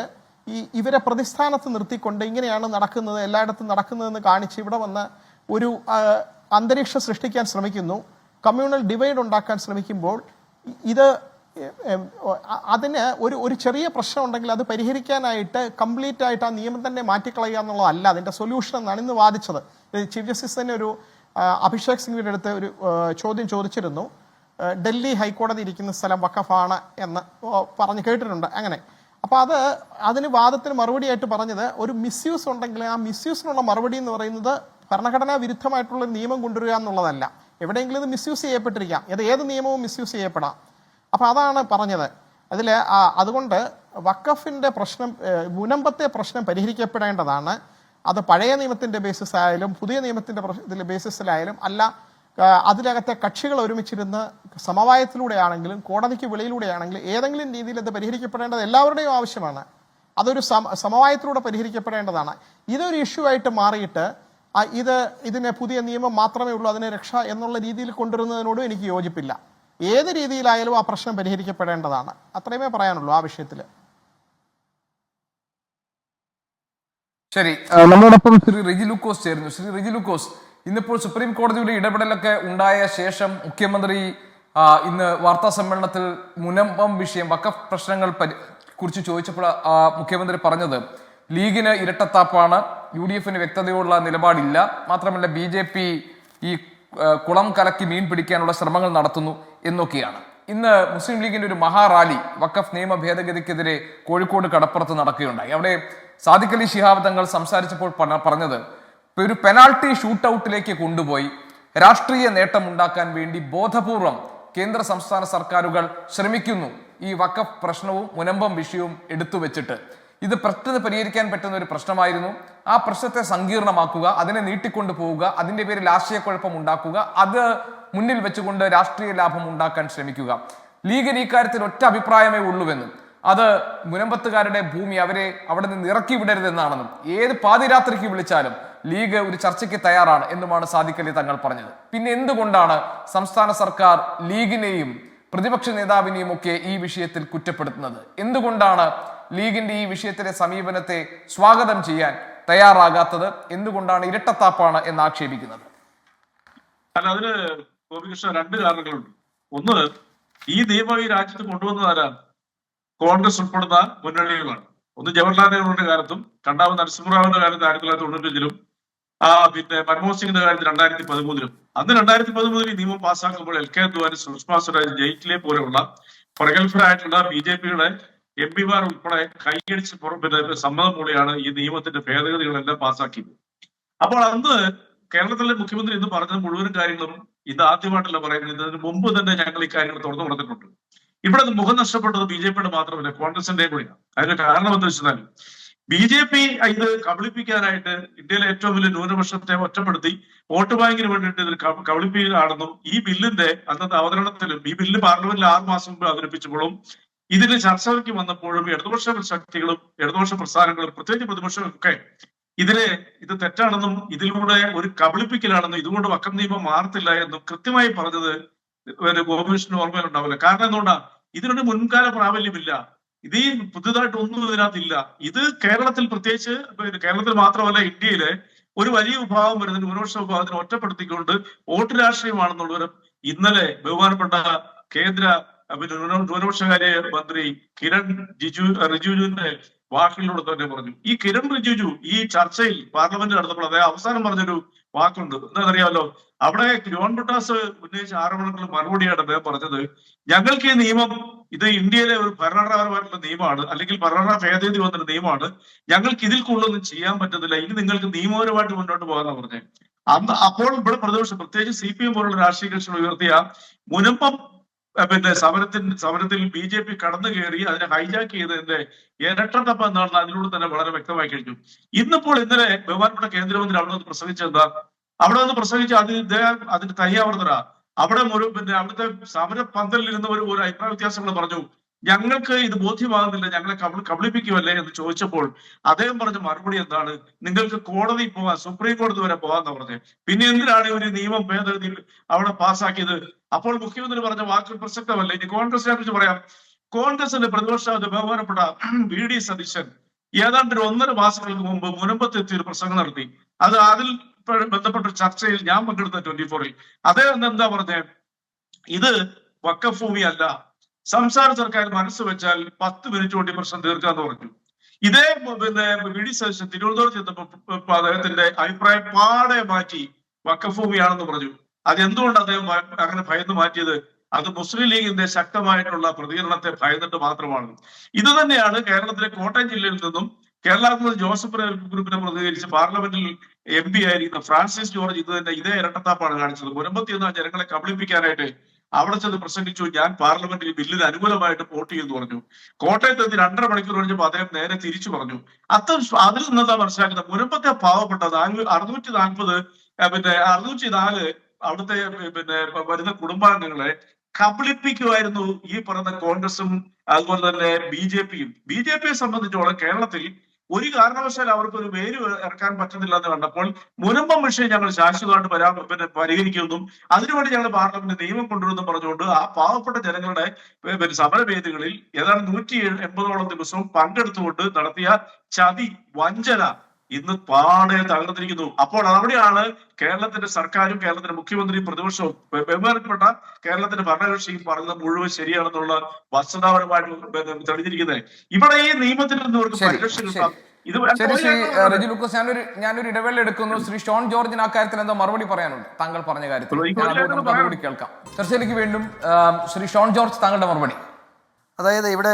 ഇവരെ പ്രതിസ്ഥാനത്ത് നിർത്തിക്കൊണ്ട് ഇങ്ങനെയാണ് നടക്കുന്നത്, എല്ലായിടത്തും നടക്കുന്നതെന്ന് കാണിച്ച് ഇവിടെ വന്ന് ഒരു അന്തരീക്ഷം സൃഷ്ടിക്കാൻ ശ്രമിക്കുന്നു, കമ്മ്യൂണൽ ഡിവൈഡ് ഉണ്ടാക്കാൻ ശ്രമിക്കുമ്പോൾ ഇത് അതിന് ഒരു ചെറിയ പ്രശ്നം ഉണ്ടെങ്കിൽ അത് പരിഹരിക്കാനായിട്ട് കംപ്ലീറ്റ് ആയിട്ട് ആ നിയമം തന്നെ മാറ്റിക്കളയുക എന്നുള്ളതല്ല അതിൻ്റെ സൊല്യൂഷൻ എന്നാണ് ഇന്ന് വാദിച്ചത്. ചീഫ് ജസ്റ്റിസ് തന്നെ ഒരു അഭിഷേക് സിംഗ്വിയുടെ അടുത്ത് ഒരു ചോദ്യം ചോദിച്ചിരുന്നു. ഡൽഹി ഹൈക്കോടതി ഇരിക്കുന്ന സ്ഥലം വഖഫാണ് എന്ന് പറഞ്ഞ് കേട്ടിട്ടുണ്ട്. അങ്ങനെ അപ്പോൾ അതിന് വാദത്തിന് മറുപടിയായിട്ട് പറഞ്ഞത് ഒരു മിസ്യൂസ് ഉണ്ടെങ്കിൽ ആ മിസ്യൂസിനുള്ള മറുപടി എന്ന് പറയുന്നത് ഭരണഘടനാ വിരുദ്ധമായിട്ടുള്ള നിയമം കൊണ്ടുവരിക എന്നുള്ളതല്ല. എവിടെയെങ്കിലും ഇത് മിസ്യൂസ് ചെയ്യപ്പെട്ടിരിക്കാം, ഏത് നിയമവും മിസ്യൂസ് ചെയ്യപ്പെടാം. അപ്പോൾ അതാണ് പറഞ്ഞത്. അതുകൊണ്ട് വഖഫിൻ്റെ പ്രശ്നം, മുനമ്പത്തെ പ്രശ്നം പരിഹരിക്കപ്പെടേണ്ടതാണ്. അത് പഴയ നിയമത്തിൻ്റെ ബേസിസ് ആയാലും പുതിയ നിയമത്തിൻ്റെ ബേസിസിലായാലും അല്ല, അതിനകത്തെ കക്ഷികൾ ഒരുമിച്ചിരുന്ന് സമവായത്തിലൂടെയാണെങ്കിലും കോടതിക്ക് വെളിയിലൂടെയാണെങ്കിലും ഏതെങ്കിലും രീതിയിൽ അത് പരിഹരിക്കപ്പെടേണ്ടത് എല്ലാവരുടെയും ആവശ്യമാണ്. അതൊരു സമവായത്തിലൂടെ പരിഹരിക്കപ്പെടേണ്ടതാണ്. ഇതൊരു ഇഷ്യൂ ആയിട്ട് മാറിയിട്ട് ഇതിന് പുതിയ നിയമം മാത്രമേ ഉള്ളൂ അതിന് രക്ഷ എന്നുള്ള രീതിയിൽ കൊണ്ടുവരുന്നതിനോടും എനിക്ക് യോജിപ്പില്ല. ഏത് രീതിയിലായാലും ആ പ്രശ്നം പരിഹരിക്കപ്പെടേണ്ടതാണ്. അത്രയുമേ പറയാനുള്ളൂ ആ വിഷയത്തിൽ. ശരി, നമ്മളോടൊപ്പം ശ്രീ റിജി ലൂക്കോസ് ചേരുന്നു. ശ്രീ റിജി ലൂക്കോസ്, ഇന്നിപ്പോൾ സുപ്രീം കോടതിയുടെ ഇടപെടലൊക്കെ ഉണ്ടായ ശേഷം മുഖ്യമന്ത്രി ഇന്ന് വാർത്താ സമ്മേളനത്തിൽ മുനമ്പം വിഷയം വഖഫ് പ്രശ്നങ്ങൾ കുറിച്ച് ചോദിച്ചപ്പോൾ മുഖ്യമന്ത്രി പറഞ്ഞത് ലീഗിന് ഇരട്ടത്താപ്പാണ്, UDF-ന് വ്യക്തതയുള്ള നിലപാടില്ല, മാത്രമല്ല BJP ഈ കുളം കലക്കി മീൻ പിടിക്കാനുള്ള ശ്രമങ്ങൾ നടത്തുന്നു എന്നൊക്കെയാണ്. ഇന്ന് മുസ്ലിം ലീഗിന്റെ ഒരു മഹാറാലി വഖഫ് നിയമ ഭേദഗതിക്കെതിരെ കോഴിക്കോട് കടപ്പുറത്ത് നടക്കുകയുണ്ടായി. അവിടെ സാദിഖ് അലി ശിഹാബ് തങ്ങൾ സംസാരിച്ചപ്പോൾ പറഞ്ഞത് ഒരു പെനാൾട്ടി ഷൂട്ടൌട്ടിലേക്ക് കൊണ്ടുപോയി രാഷ്ട്രീയ നേട്ടം ഉണ്ടാക്കാൻ വേണ്ടി ബോധപൂർവം കേന്ദ്ര സംസ്ഥാന സർക്കാരുകൾ ശ്രമിക്കുന്നു. ഈ വഖഫ് പ്രശ്നവും മുനമ്പം വിഷയവും എടുത്തു വെച്ചിട്ട് ഇത് പെട്ടെന്ന് പരിഹരിക്കാൻ പറ്റുന്ന ഒരു പ്രശ്നമായിരുന്നു. ആ പ്രശ്നത്തെ സങ്കീർണമാക്കുക, അതിനെ നീട്ടിക്കൊണ്ടു പോവുക, അതിന്റെ പേരിൽ ആശയക്കുഴപ്പം ഉണ്ടാക്കുക, അത് മുന്നിൽ വെച്ചുകൊണ്ട് രാഷ്ട്രീയ ലാഭം ഉണ്ടാക്കാൻ ശ്രമിക്കുക. ലീഗിന് ഇക്കാര്യത്തിൽ ഒറ്റ അഭിപ്രായമേ ഉള്ളൂവെന്നും അത് മുനമ്പത്തുകാരുടെ ഭൂമി അവരെ അവിടെ നിന്ന് ഇറക്കി വിടരുതെന്നാണെന്നും ഏത് പാതിരാത്രിക്ക് വിളിച്ചാലും ലീഗ് ഒരു ചർച്ചയ്ക്ക് തയ്യാറാണ് എന്നുമാണ് സാദിഖ് അലി തങ്ങൾ പറഞ്ഞത്. പിന്നെ എന്തുകൊണ്ടാണ് സംസ്ഥാന സർക്കാർ ലീഗിനെയും പ്രതിപക്ഷ നേതാവിനെയും ഒക്കെ ഈ വിഷയത്തിൽ കുറ്റപ്പെടുത്തുന്നത്? എന്തുകൊണ്ടാണ് ലീഗിന്റെ ഈ വിഷയത്തിലെ സമീപനത്തെ സ്വാഗതം ചെയ്യാൻ തയ്യാറാകാത്തത്? എന്തുകൊണ്ടാണ് ഇരട്ടത്താപ്പാണ് എന്ന് ആക്ഷേപിക്കുന്നത്? അല്ല, അതിന് ഗോപികൃഷ്ണ രണ്ട് കാരണങ്ങളുണ്ട്. ഒന്ന്, ഈ നിയമം ഈ രാജ്യത്ത് കൊണ്ടുവന്നത് ആരാണ്? കോൺഗ്രസ് ഉൾപ്പെടുന്ന മുന്നണികളാണ്. ഒന്ന് ജവഹർലാൽ നെഹ്റുവിന്റെ കാലത്തും രണ്ടാമത് നരസിംഹറാവുവിന്റെ കാലത്ത് 1995-ലും പിന്നെ മൻമോഹൻ സിംഗിന്റെ കാലത്ത് 2013-ലും. അന്ന് 2013 ഈ നിയമം പാസ്സാക്കുമ്പോൾ LK അദ്വാനി, സുഷമ സ്വരാജ്, ജെയ്റ്റ്ലിയെ പോലെയുള്ള പ്രഗത്ഭരായിട്ടുള്ള BJP-യുടെ MP-മാർ ഉൾപ്പെടെ കൈയടിച്ച് പിന്നെ സമ്മതം മൂളിയാണ് ഈ നിയമത്തിന്റെ ഭേദഗതികളെല്ലാം പാസ്സാക്കിയത്. അപ്പോൾ അന്ന് കേരളത്തിലെ മുഖ്യമന്ത്രി ഇന്ന് പറഞ്ഞത് മുഴുവൻ കാര്യങ്ങളും ഇത് ആദ്യമായിട്ടല്ല പറയുന്നത്. ഇതിന് മുമ്പ് തന്നെ ഞങ്ങൾ ഈ കാര്യങ്ങൾ തുറന്നു കൊടുത്തിട്ടുണ്ട്. ഇവിടെ മുഖം നഷ്ടപ്പെട്ടത് BJP-യുടെ മാത്രമല്ല, കോൺഗ്രസിന്റെയും കൂടിയാണ്. അതിന്റെ കാരണം എന്താ വെച്ചാൽ BJP ഇത് കബളിപ്പിക്കാനായിട്ട് ഇന്ത്യയിലെ ഏറ്റവും വലിയ ന്യൂനപക്ഷത്തെ ഒറ്റപ്പെടുത്തി വോട്ട് ബാങ്കിന് വേണ്ടിയിട്ട് ഇതിൽ കബളിപ്പിക്കുകയാണെന്നും ഈ ബില്ലിന്റെ അന്നത്തെ അവതരണത്തിലും ഈ ബില്ല് പാർലമെന്റിൽ 6 മാസം മുമ്പ് അവതരിപ്പിച്ചപ്പോഴും ഇതിന് ചർച്ചയ്ക്ക് വന്നപ്പോഴും ഇടതുപക്ഷ ശക്തികളും ഇടതുപക്ഷ പ്രസ്ഥാനങ്ങളും പ്രത്യേകിച്ച് പ്രതിപക്ഷമൊക്കെ ഇത് തെറ്റാണെന്നും ഇതിലൂടെ ഒരു കബളിപ്പിക്കലാണെന്നും ഇതുകൊണ്ട് വഖഫ് നിയമം മാറത്തില്ല എന്നും കൃത്യമായി പറഞ്ഞത് ഗോപികൃഷ്ണൻ ഓർമ്മയിലുണ്ടാവില്ല. കാരണം എന്തുകൊണ്ടാണ്? ഇതിനൊരു മുൻകാല പ്രാബല്യമില്ല. ഇത് പുതുതായിട്ട് ഒന്നും ഇതിനകത്തില്ല. ഇത് കേരളത്തിൽ, പ്രത്യേകിച്ച് കേരളത്തിൽ മാത്രമല്ല ഇന്ത്യയിലെ ഒരു വലിയ വിഭാഗം വരുന്ന ന്യൂനപക്ഷ വിഭാഗത്തിനെ ഒറ്റപ്പെടുത്തിക്കൊണ്ട് വോട്ട് രാഷ്ട്രീയമാണെന്നുള്ളവർ ഇന്നലെ ബഹുമാനപ്പെട്ട കേന്ദ്ര ന്യൂനപക്ഷകാര്യ മന്ത്രി കിരൺ റിജിജുവിന്റെ വാക്കുകളിലൂടെ തന്നെ പറഞ്ഞു. ഈ കിരൺ റിജിജു ഈ ചർച്ചയിൽ പാർലമെന്റ് നടന്നപ്പോൾ അദ്ദേഹം അവസാനം പറഞ്ഞൊരു വാക്കുണ്ട്. എന്താണെന്നറിയാമല്ലോ? അവിടെ ജോൺ ബ്രിട്ടാസ് ഉന്നയിച്ച ആരോപണങ്ങൾ മറുപടിയാണ് അദ്ദേഹം പറഞ്ഞത്, ഞങ്ങൾക്ക് ഈ നിയമം ഇത് ഇന്ത്യയിലെ ഒരു ഭരണഘടനാപരമായിട്ടുള്ള നിയമമാണ്, അല്ലെങ്കിൽ ഭരണഘടനാ ഭേദഗതി വന്നൊരു നിയമമാണ്, ഞങ്ങൾക്ക് ഇതിൽ കൂടുതലൊന്നും ചെയ്യാൻ പറ്റത്തില്ല, ഇനി നിങ്ങൾക്ക് നിയമപരമായിട്ട് മുന്നോട്ട് പോകാനാണ് പറഞ്ഞത്. അന്ന് അപ്പോൾ ഇവിടെ പ്രതിപക്ഷം, പ്രത്യേകിച്ച് CPM പോലുള്ള രാഷ്ട്രീയ കക്ഷികൾ ഉയർത്തിയ മുനമ്പം പിന്നെ സമരത്തിൽ BJP കടന്നു കയറി അതിനെ ഹൈജാക്ക് ചെയ്തതിന്റെ ഇരട്ടത്തപ്പം എന്താണെന്ന് അതിലൂടെ തന്നെ വളരെ വ്യക്തമായി കഴിഞ്ഞു. ഇന്നലെ ബഹുമാനപ്പെട്ട കേന്ദ്രമന്ത്രി അവിടെ നിന്ന് പ്രസംഗിച്ചെന്താ? അവിടെ നിന്ന് പ്രസംഗിച്ച് അതിന് തയ്യാവർത്തന അവിടെ പിന്നെ അവിടുത്തെ സമര പന്തലിൽ ഇരുന്ന ഒരു അഭിപ്രായ വ്യത്യാസങ്ങൾ പറഞ്ഞു, ഞങ്ങൾക്ക് ഇത് ബോധ്യമാകുന്നില്ല, ഞങ്ങളെ കബളിപ്പിക്കുമല്ലേ എന്ന് ചോദിച്ചപ്പോൾ അദ്ദേഹം പറഞ്ഞ മറുപടി എന്താണ്? നിങ്ങൾക്ക് കോടതി പോകാൻ, സുപ്രീം കോടതി വരെ പോകാന്ന് പറഞ്ഞത്, പിന്നെ എന്തിനാണ് ഒരു നിയമം ഭേദഗതി അവിടെ പാസ്സാക്കിയത്? അപ്പോൾ മുഖ്യമന്ത്രി പറഞ്ഞ വാക്കുകൾ പ്രസക്തമല്ലേ? ഇനി കോൺഗ്രസിനെ കുറിച്ച് പറയാം. കോൺഗ്രസിന്റെ പ്രതിപക്ഷ ബഹുമാനപ്പെട്ട VD സതീശൻ ഏതാണ്ട് 1.5 മാസങ്ങൾക്ക് മുമ്പ് മുനമ്പത്തെത്തി ഒരു പ്രസംഗം നടത്തി. അതിൽ ബന്ധപ്പെട്ട ചർച്ചയിൽ ഞാൻ പങ്കെടുത്ത 24-ൽ അദ്ദേഹം എന്താ പറഞ്ഞത്? ഇത് വഖഫ് ഭൂമി അല്ല, സംസ്ഥാന സർക്കാർ മനസ്സ് വെച്ചാൽ 10 മിനിറ്റ് കൊണ്ട് പ്രശ്നം തീർക്കാന്ന് പറഞ്ഞു. ഇതേ പിന്നെ VD സതീശൻ തിരുവനന്തപുരത്ത് ചെന്നപ്പോൾ അദ്ദേഹത്തിന്റെ അഭിപ്രായം പാടെ മാറ്റി വഖഫ് ഭൂമിയാണെന്ന് പറഞ്ഞു. അതെന്തുകൊണ്ട് അദ്ദേഹം അങ്ങനെ ഭയന്ന് മാറ്റിയത്? അത് മുസ്ലിം ലീഗിന്റെ ശക്തമായിട്ടുള്ള പ്രതികരണത്തെ ഭയന്നിട്ട് മാത്രമാണ്. ഇത് തന്നെയാണ് കേരളത്തിലെ കോട്ടയം ജില്ലയിൽ നിന്നും കേരള ജോസഫ് ഗ്രൂപ്പിനെ പ്രതികരിച്ച് പാർലമെന്റിൽ MP ആയിരിക്കുന്ന ഫ്രാൻസിസ് ജോർജ് ഇതേ ഇരട്ടത്താപ്പാണ് കാണിച്ചത്. മുനമ്പത്തി എന്ന ജനങ്ങളെ കബളിപ്പിക്കാനായിട്ട് അവിടെ ചെന്ന് പ്രസംഗിച്ചു, ഞാൻ പാർലമെന്റിൽ ബില്ലിന് അനുകൂലമായിട്ട് വോട്ട് ചെയ്യുമെന്ന് പറഞ്ഞു. കോട്ടയത്ത് എത്തി 2.5 മണിക്കൂർ കഴിഞ്ഞപ്പോൾ അദ്ദേഹം നേരെ തിരിച്ചു പറഞ്ഞു. അതിൽ നിന്നെന്താ മനസ്സിലാക്കുന്നത്? മുനമ്പത്തെ പാവപ്പെട്ട 640 604 അവിടുത്തെ വരുന്ന കുടുംബാംഗങ്ങളെ കബളിപ്പിക്കുമായിരുന്നു ഈ പറയുന്ന കോൺഗ്രസും അതുപോലെ തന്നെ BJPയെ സംബന്ധിച്ചോളം കേരളത്തിൽ ഒരു കാരണവശാലും അവർക്ക് ഒരു വേര് ഇറക്കാൻ പറ്റുന്നില്ല എന്ന് കണ്ടപ്പോൾ മുനമ്പം വിഷയം ഞങ്ങൾ ശാശ്വതമായിട്ട് പരിഹരിക്കുമെന്നും അതിനുവേണ്ടി ഞങ്ങൾ പാർലമെന്റ് നിയമം കൊണ്ടുവരുമെന്നും പറഞ്ഞുകൊണ്ട് ആ പാവപ്പെട്ട ജനങ്ങളുടെ സമരവേദികളിൽ ഏതാണ്ട് 180ഓളം ദിവസവും പങ്കെടുത്തുകൊണ്ട് നടത്തിയ ചതി, വഞ്ചന ഇന്ന് പാടെ തകർന്നിരിക്കുന്നു. അപ്പോൾ അവിടെയാണ് കേരളത്തിന്റെ സർക്കാരും കേരളത്തിന്റെ മുഖ്യമന്ത്രിയും പ്രതിപക്ഷവും ബഹുമാനപ്പെട്ട കേരളത്തിന്റെ ഭരണകക്ഷിയും പറഞ്ഞത് മുഴുവൻ ശരിയാണെന്നുള്ള വസ്തുതാപരമായിട്ട് തെളിഞ്ഞിരിക്കുന്നത്. ഇവിടെ ഈ നിയമത്തിൽ നിന്ന് അവർക്ക് പരിരക്ഷ കിട്ടാം. ശരി, ശ്രീ റെജി ലൂക്കോസ്, ഞാനൊരു ഇടവേള എടുക്കുന്നു. ശ്രീ ഷോൺ ജോർജിന് ആ കാര്യത്തിൽ എന്തോ മറുപടി പറയാനുണ്ട് താങ്കൾ പറഞ്ഞ കാര്യത്തിൽ. മറുപടി കേൾക്കാം. ചർച്ചയിലേക്ക് വീണ്ടും ശ്രീ ഷോൺ ജോർജ്, താങ്കളുടെ മറുപടി. അതായത് ഇവിടെ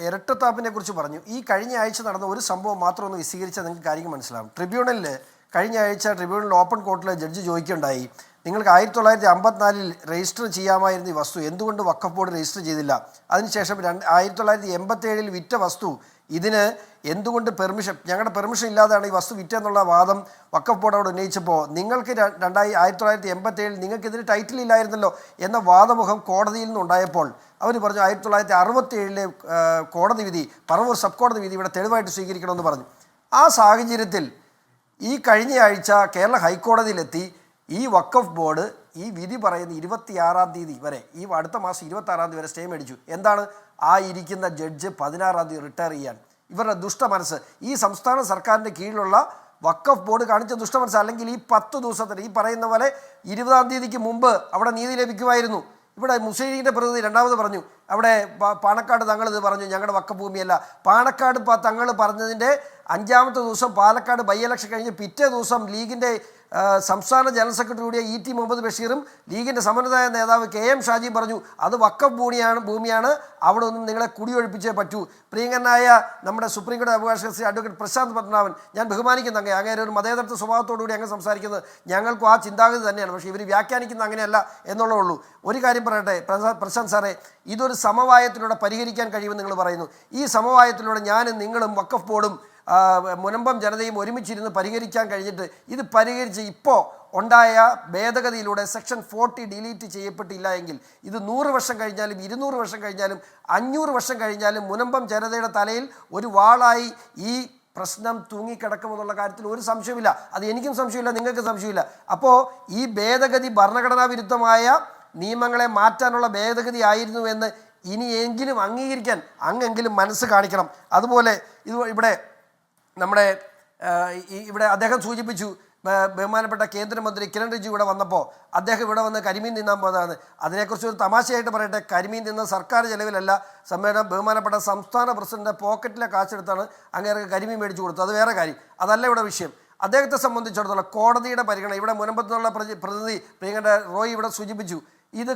ഇരട്ടത്താപ്പിനെ കുറിച്ച് പറഞ്ഞു. ഈ കഴിഞ്ഞ ആഴ്ച നടന്ന ഒരു സംഭവം മാത്രം ഒന്ന് വിശദീകരിച്ചാൽ നിങ്ങൾക്ക് കാര്യം മനസ്സിലാവും. ട്രിബ്യൂണലിൽ കഴിഞ്ഞ ആഴ്ച ട്രിബ്യൂണൽ ഓപ്പൺ കോർട്ടിൽ ജഡ്ജി ചോദിക്കുകയുണ്ടായി, നിങ്ങൾക്ക് 1954 രജിസ്റ്റർ ചെയ്യാമായിരുന്ന ഈ വസ്തു എന്തുകൊണ്ട് വഖഫ് ബോർഡ് രജിസ്റ്റർ ചെയ്തില്ല? അതിനുശേഷം 1987 വിറ്റ വസ്തു ഇതിന് എന്തുകൊണ്ട് ഞങ്ങളുടെ പെർമിഷൻ ഇല്ലാതെയാണ് ഈ വസ്തു വിറ്റെന്നുള്ള വാദം വഖഫ് ബോർഡ് അവിടെ ഉന്നയിച്ചപ്പോൾ നിങ്ങൾക്ക് 1987 നിങ്ങൾക്കിതിന് ടൈറ്റിൽ ഇല്ലായിരുന്നല്ലോ എന്ന വാദമുഖം കോടതിയിൽ നിന്നുണ്ടായപ്പോൾ അവർ പറഞ്ഞു 1967 കോടതി വിധി, പറവൂർ സബ് കോടതി വിധി ഇവിടെ തെളിവായിട്ട് സ്വീകരിക്കണമെന്ന് പറഞ്ഞു. ആ സാഹചര്യത്തിൽ ഈ കഴിഞ്ഞ ആഴ്ച കേരള ഹൈക്കോടതിയിലെത്തി ഈ വഖഫ് ബോർഡ് ഈ വിധി പറയുന്ന 26-ാം തീയതി വരെ, ഈ അടുത്ത മാസം 26-ാം തീയതി വരെ സ്റ്റേ മേടിച്ചു. എന്താണ്? ആ ഇരിക്കുന്ന ജഡ്ജ് 16-ാം തീയതി റിട്ടയർ ചെയ്യാൻ. ഇവരുടെ ദുഷ്ടമനസ്സ്, ഈ സംസ്ഥാന സർക്കാരിൻ്റെ കീഴിലുള്ള വഖഫ് ബോർഡ് കാണിച്ച ദുഷ്ടമനസ്സ്. അല്ലെങ്കിൽ ഈ 10 ദിവസത്തിന് ഈ പറയുന്ന പോലെ 20-ാം തീയതിക്ക് മുമ്പ് അവിടെ നീതി ലഭിക്കുമായിരുന്നു. ഇവിടെ മുസ്ലിം ലീഗിൻ്റെ പ്രതിനിധി രണ്ടാമത് പറഞ്ഞു, അവിടെ പാണക്കാട് തങ്ങൾ ഇത് പറഞ്ഞു, ഞങ്ങളുടെ വഖഫ് ഭൂമിയല്ല. പാണക്കാട് തങ്ങൾ പറഞ്ഞതിൻ്റെ 5-ാമത്തെ ദിവസം പാലക്കാട് ബൈ ഇലക്ഷൻ കഴിഞ്ഞ് പിറ്റേ ദിവസം ലീഗിൻ്റെ സംസ്ഥാന ജനറൽ സെക്രട്ടറി കൂടിയ E.T. മുഹമ്മദ് ബഷീറും ലീഗിൻ്റെ സമന്വയ നേതാവ് KM ഷാജിയും പറഞ്ഞു, അത് വഖഫ് ഭൂമിയാണ്, അവിടെ ഒന്നും നിങ്ങളെ കുടിയൊഴിപ്പിച്ചേ പറ്റൂ. പ്രിയങ്കരനായ നമ്മുടെ സുപ്രീം കോടതി അഭിഭാഷകൻ ശ്രീ അഡ്വക്കേറ്റ് പ്രശാന്ത് പത്മനാഭൻ, ഞാൻ ബഹുമാനിക്കുന്ന അങ്ങനെ ഒരു മതേതരത്വ സ്വഭാവത്തോടുകൂടി അങ്ങ് സംസാരിക്കുന്നത്, ഞങ്ങൾക്കും ആ ചിന്താഗതി തന്നെയാണ്. പക്ഷേ ഇവർ വ്യാഖ്യാനിക്കുന്ന അങ്ങനെയല്ല എന്നുള്ളേ ഉള്ളൂ. ഒരു കാര്യം പറയട്ടെ പ്രശാന്ത് സാറേ, ഇതൊരു സമവായത്തിലൂടെ പരിഹരിക്കാൻ കഴിയുമെന്ന് നിങ്ങൾ പറയുന്നു. ഈ സമവായത്തിലൂടെ ഞാനും നിങ്ങളും വഖഫ് ബോർഡും മുനമ്പം ജനതയും ഒരുമിച്ചിരുന്ന് പരിഹരിക്കാൻ കഴിഞ്ഞിട്ട് ഇത് പരിഹരിച്ച് ഇപ്പോൾ ഉണ്ടായ ഭേദഗതിയിലൂടെ സെക്ഷൻ 40 ഡിലീറ്റ് ചെയ്യപ്പെട്ടില്ല എങ്കിൽ ഇത് 100 വർഷം കഴിഞ്ഞാലും 200 വർഷം കഴിഞ്ഞാലും 500 വർഷം കഴിഞ്ഞാലും മുനമ്പം ജനതയുടെ തലയിൽ ഒരു വാളായി ഈ പ്രശ്നം തൂങ്ങിക്കിടക്കുമെന്നുള്ള കാര്യത്തിൽ ഒരു സംശയമില്ല. അത് എനിക്കും സംശയമില്ല, നിങ്ങൾക്ക് സംശയമില്ല. അപ്പോൾ ഈ ഭേദഗതി ഭരണഘടനാ വിരുദ്ധമായ നിയമങ്ങളെ മാറ്റാനുള്ള ഭേദഗതി ആയിരുന്നു എന്ന് ഇനിയെങ്കിലും അംഗീകരിക്കാൻ അങ്ങെങ്കിലും മനസ്സ് കാണിക്കണം. അതുപോലെ ഇവിടെ ഇവിടെ അദ്ദേഹം സൂചിപ്പിച്ചു, ബഹുമാനപ്പെട്ട കേന്ദ്രമന്ത്രി കിരൺ റിജിജു ഇവിടെ വന്നപ്പോൾ അദ്ദേഹം ഇവിടെ വന്ന് കരിമീൻ തിന്നാൻ പോയതാണ്. അതിനെക്കുറിച്ച് ഒരു തമാശയായിട്ട് പറയട്ടെ, കരിമീൻ തിന്ന സർക്കാർ ചെലവിലല്ല, സമ്മേളനം ബഹുമാനപ്പെട്ട സംസ്ഥാന പ്രസിഡന്റ് പോക്കറ്റിലെ കാശെടുത്താണ് അങ്ങേർക്ക് കരിമീൻ മേടിച്ചു കൊടുത്തത്. അത് വേറെ കാര്യം, അതല്ല ഇവിടെ വിഷയം. അദ്ദേഹത്തെ സംബന്ധിച്ചിടത്തോളം കോടതിയുടെ പരിഗണന, ഇവിടെ മുനമ്പത്തുനിന്നുള്ള പ്രതിനിധി പ്രിയങ്കര റോയ് ഇവിടെ സൂചിപ്പിച്ചു, ഇത്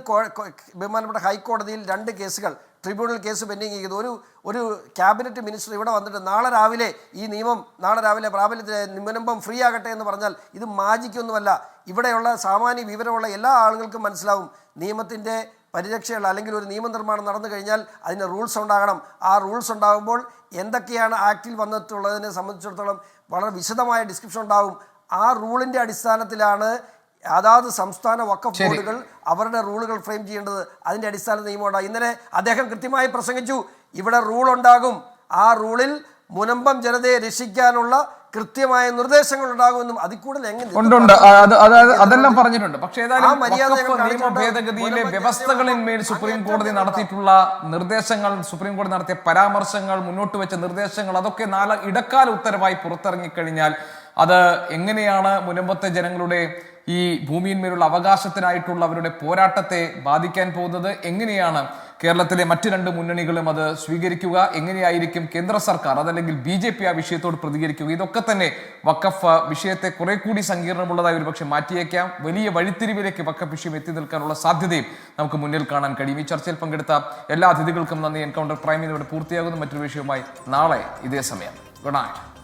ബഹുമാനപ്പെട്ട ഹൈക്കോടതിയിൽ 2 കേസുകൾ ട്രിബ്യൂണൽ കേസ് പെൻഡിങ് ചെയ്തു. ഒരു ക്യാബിനറ്റ് മിനിസ്റ്റർ ഇവിടെ വന്നിട്ട് നാളെ രാവിലെ ഈ നിയമം പ്രാബല്യത്തിൽ മുനമ്പം ഫ്രീ ആകട്ടെ എന്ന് പറഞ്ഞാൽ ഇത് മാജിക്കൊന്നുമല്ല. ഇവിടെയുള്ള സാമാന്യ വിവരമുള്ള എല്ലാ ആളുകൾക്കും മനസ്സിലാവും, നിയമത്തിൻ്റെ പരിരക്ഷയുള്ള അല്ലെങ്കിൽ ഒരു നിയമനിർമ്മാണം നടന്നു കഴിഞ്ഞാൽ അതിന് റൂൾസ് ഉണ്ടാകണം. ആ റൂൾസ് ഉണ്ടാകുമ്പോൾ എന്തൊക്കെയാണ് ആക്റ്റിൽ വന്നിട്ടുള്ളതിനെ സംബന്ധിച്ചിടത്തോളം വളരെ വിശദമായ ഡിസ്ക്രിപ്ഷൻ ഉണ്ടാകും. ആ റൂളിൻ്റെ അടിസ്ഥാനത്തിലാണ് അതാത് സംസ്ഥാന വഖഫ് ബോർഡുകൾ അവരുടെ റൂളുകൾ ഫ്രെയിം ചെയ്യേണ്ടത്. അതിൻ്റെ അടിസ്ഥാന നിയമമുണ്ടാകും. ഇന്നലെ അദ്ദേഹം കൃത്യമായി പ്രസംഗിച്ചു, ഇവിടെ റൂൾ ഉണ്ടാകും, ആ റൂളിൽ മുനമ്പം ജനതയെ രക്ഷിക്കാനുള്ള കൃത്യമായ നിർദ്ദേശങ്ങൾ ഉണ്ടാകുമെന്നും അതിൽ കൂടുതൽ അതെല്ലാം പറഞ്ഞിട്ടുണ്ട്. പക്ഷേ നിയമ ഭേദഗതിയിലെ വ്യവസ്ഥകളിന്മേൽ സുപ്രീം കോടതി നടത്തിയിട്ടുള്ള നിർദ്ദേശങ്ങൾ, സുപ്രീം കോടതി നടത്തിയ പരാമർശങ്ങൾ, മുന്നോട്ട് വെച്ച നിർദ്ദേശങ്ങൾ, അതൊക്കെ ഇടക്കാല ഉത്തരവായി പുറത്തിറങ്ങിക്കഴിഞ്ഞാൽ അത് എങ്ങനെയാണ് മുനമ്പത്തെ ജനങ്ങളുടെ ഈ ഭൂമിയിന്മേലുള്ള അവകാശത്തിനായിട്ടുള്ള അവരുടെ പോരാട്ടത്തെ ബാധിക്കാൻ പോകുന്നത്? എങ്ങനെയാണ് കേരളത്തിലെ മറ്റ് രണ്ട് മുന്നണികളും അത് സ്വീകരിക്കുക, എങ്ങനെയായിരിക്കും കേന്ദ്ര സർക്കാർ അതല്ലെങ്കിൽ BJP ആ വിഷയത്തോട് പ്രതികരിക്കുക, ഇതൊക്കെ തന്നെ വഖഫ് വിഷയത്തെ കുറെ കൂടി സങ്കീർണമുള്ളതായി ഒരുപക്ഷെ മാറ്റിയേക്കാം. വലിയ വഴിത്തിരിവിലേക്ക് വഖഫ് വിഷയം എത്തി നിൽക്കാനുള്ള സാധ്യതയും നമുക്ക് മുന്നിൽ കാണാൻ കഴിയും. ഈ ചർച്ചയിൽ പങ്കെടുത്ത എല്ലാ അതിഥികൾക്കും നന്ദി. എൻകൗണ്ടർ പ്രൈമിൽ ഇവിടെ പൂർത്തിയാകുന്നു. മറ്റൊരു വിഷയവുമായി നാളെ ഇതേ സമയം. Good night.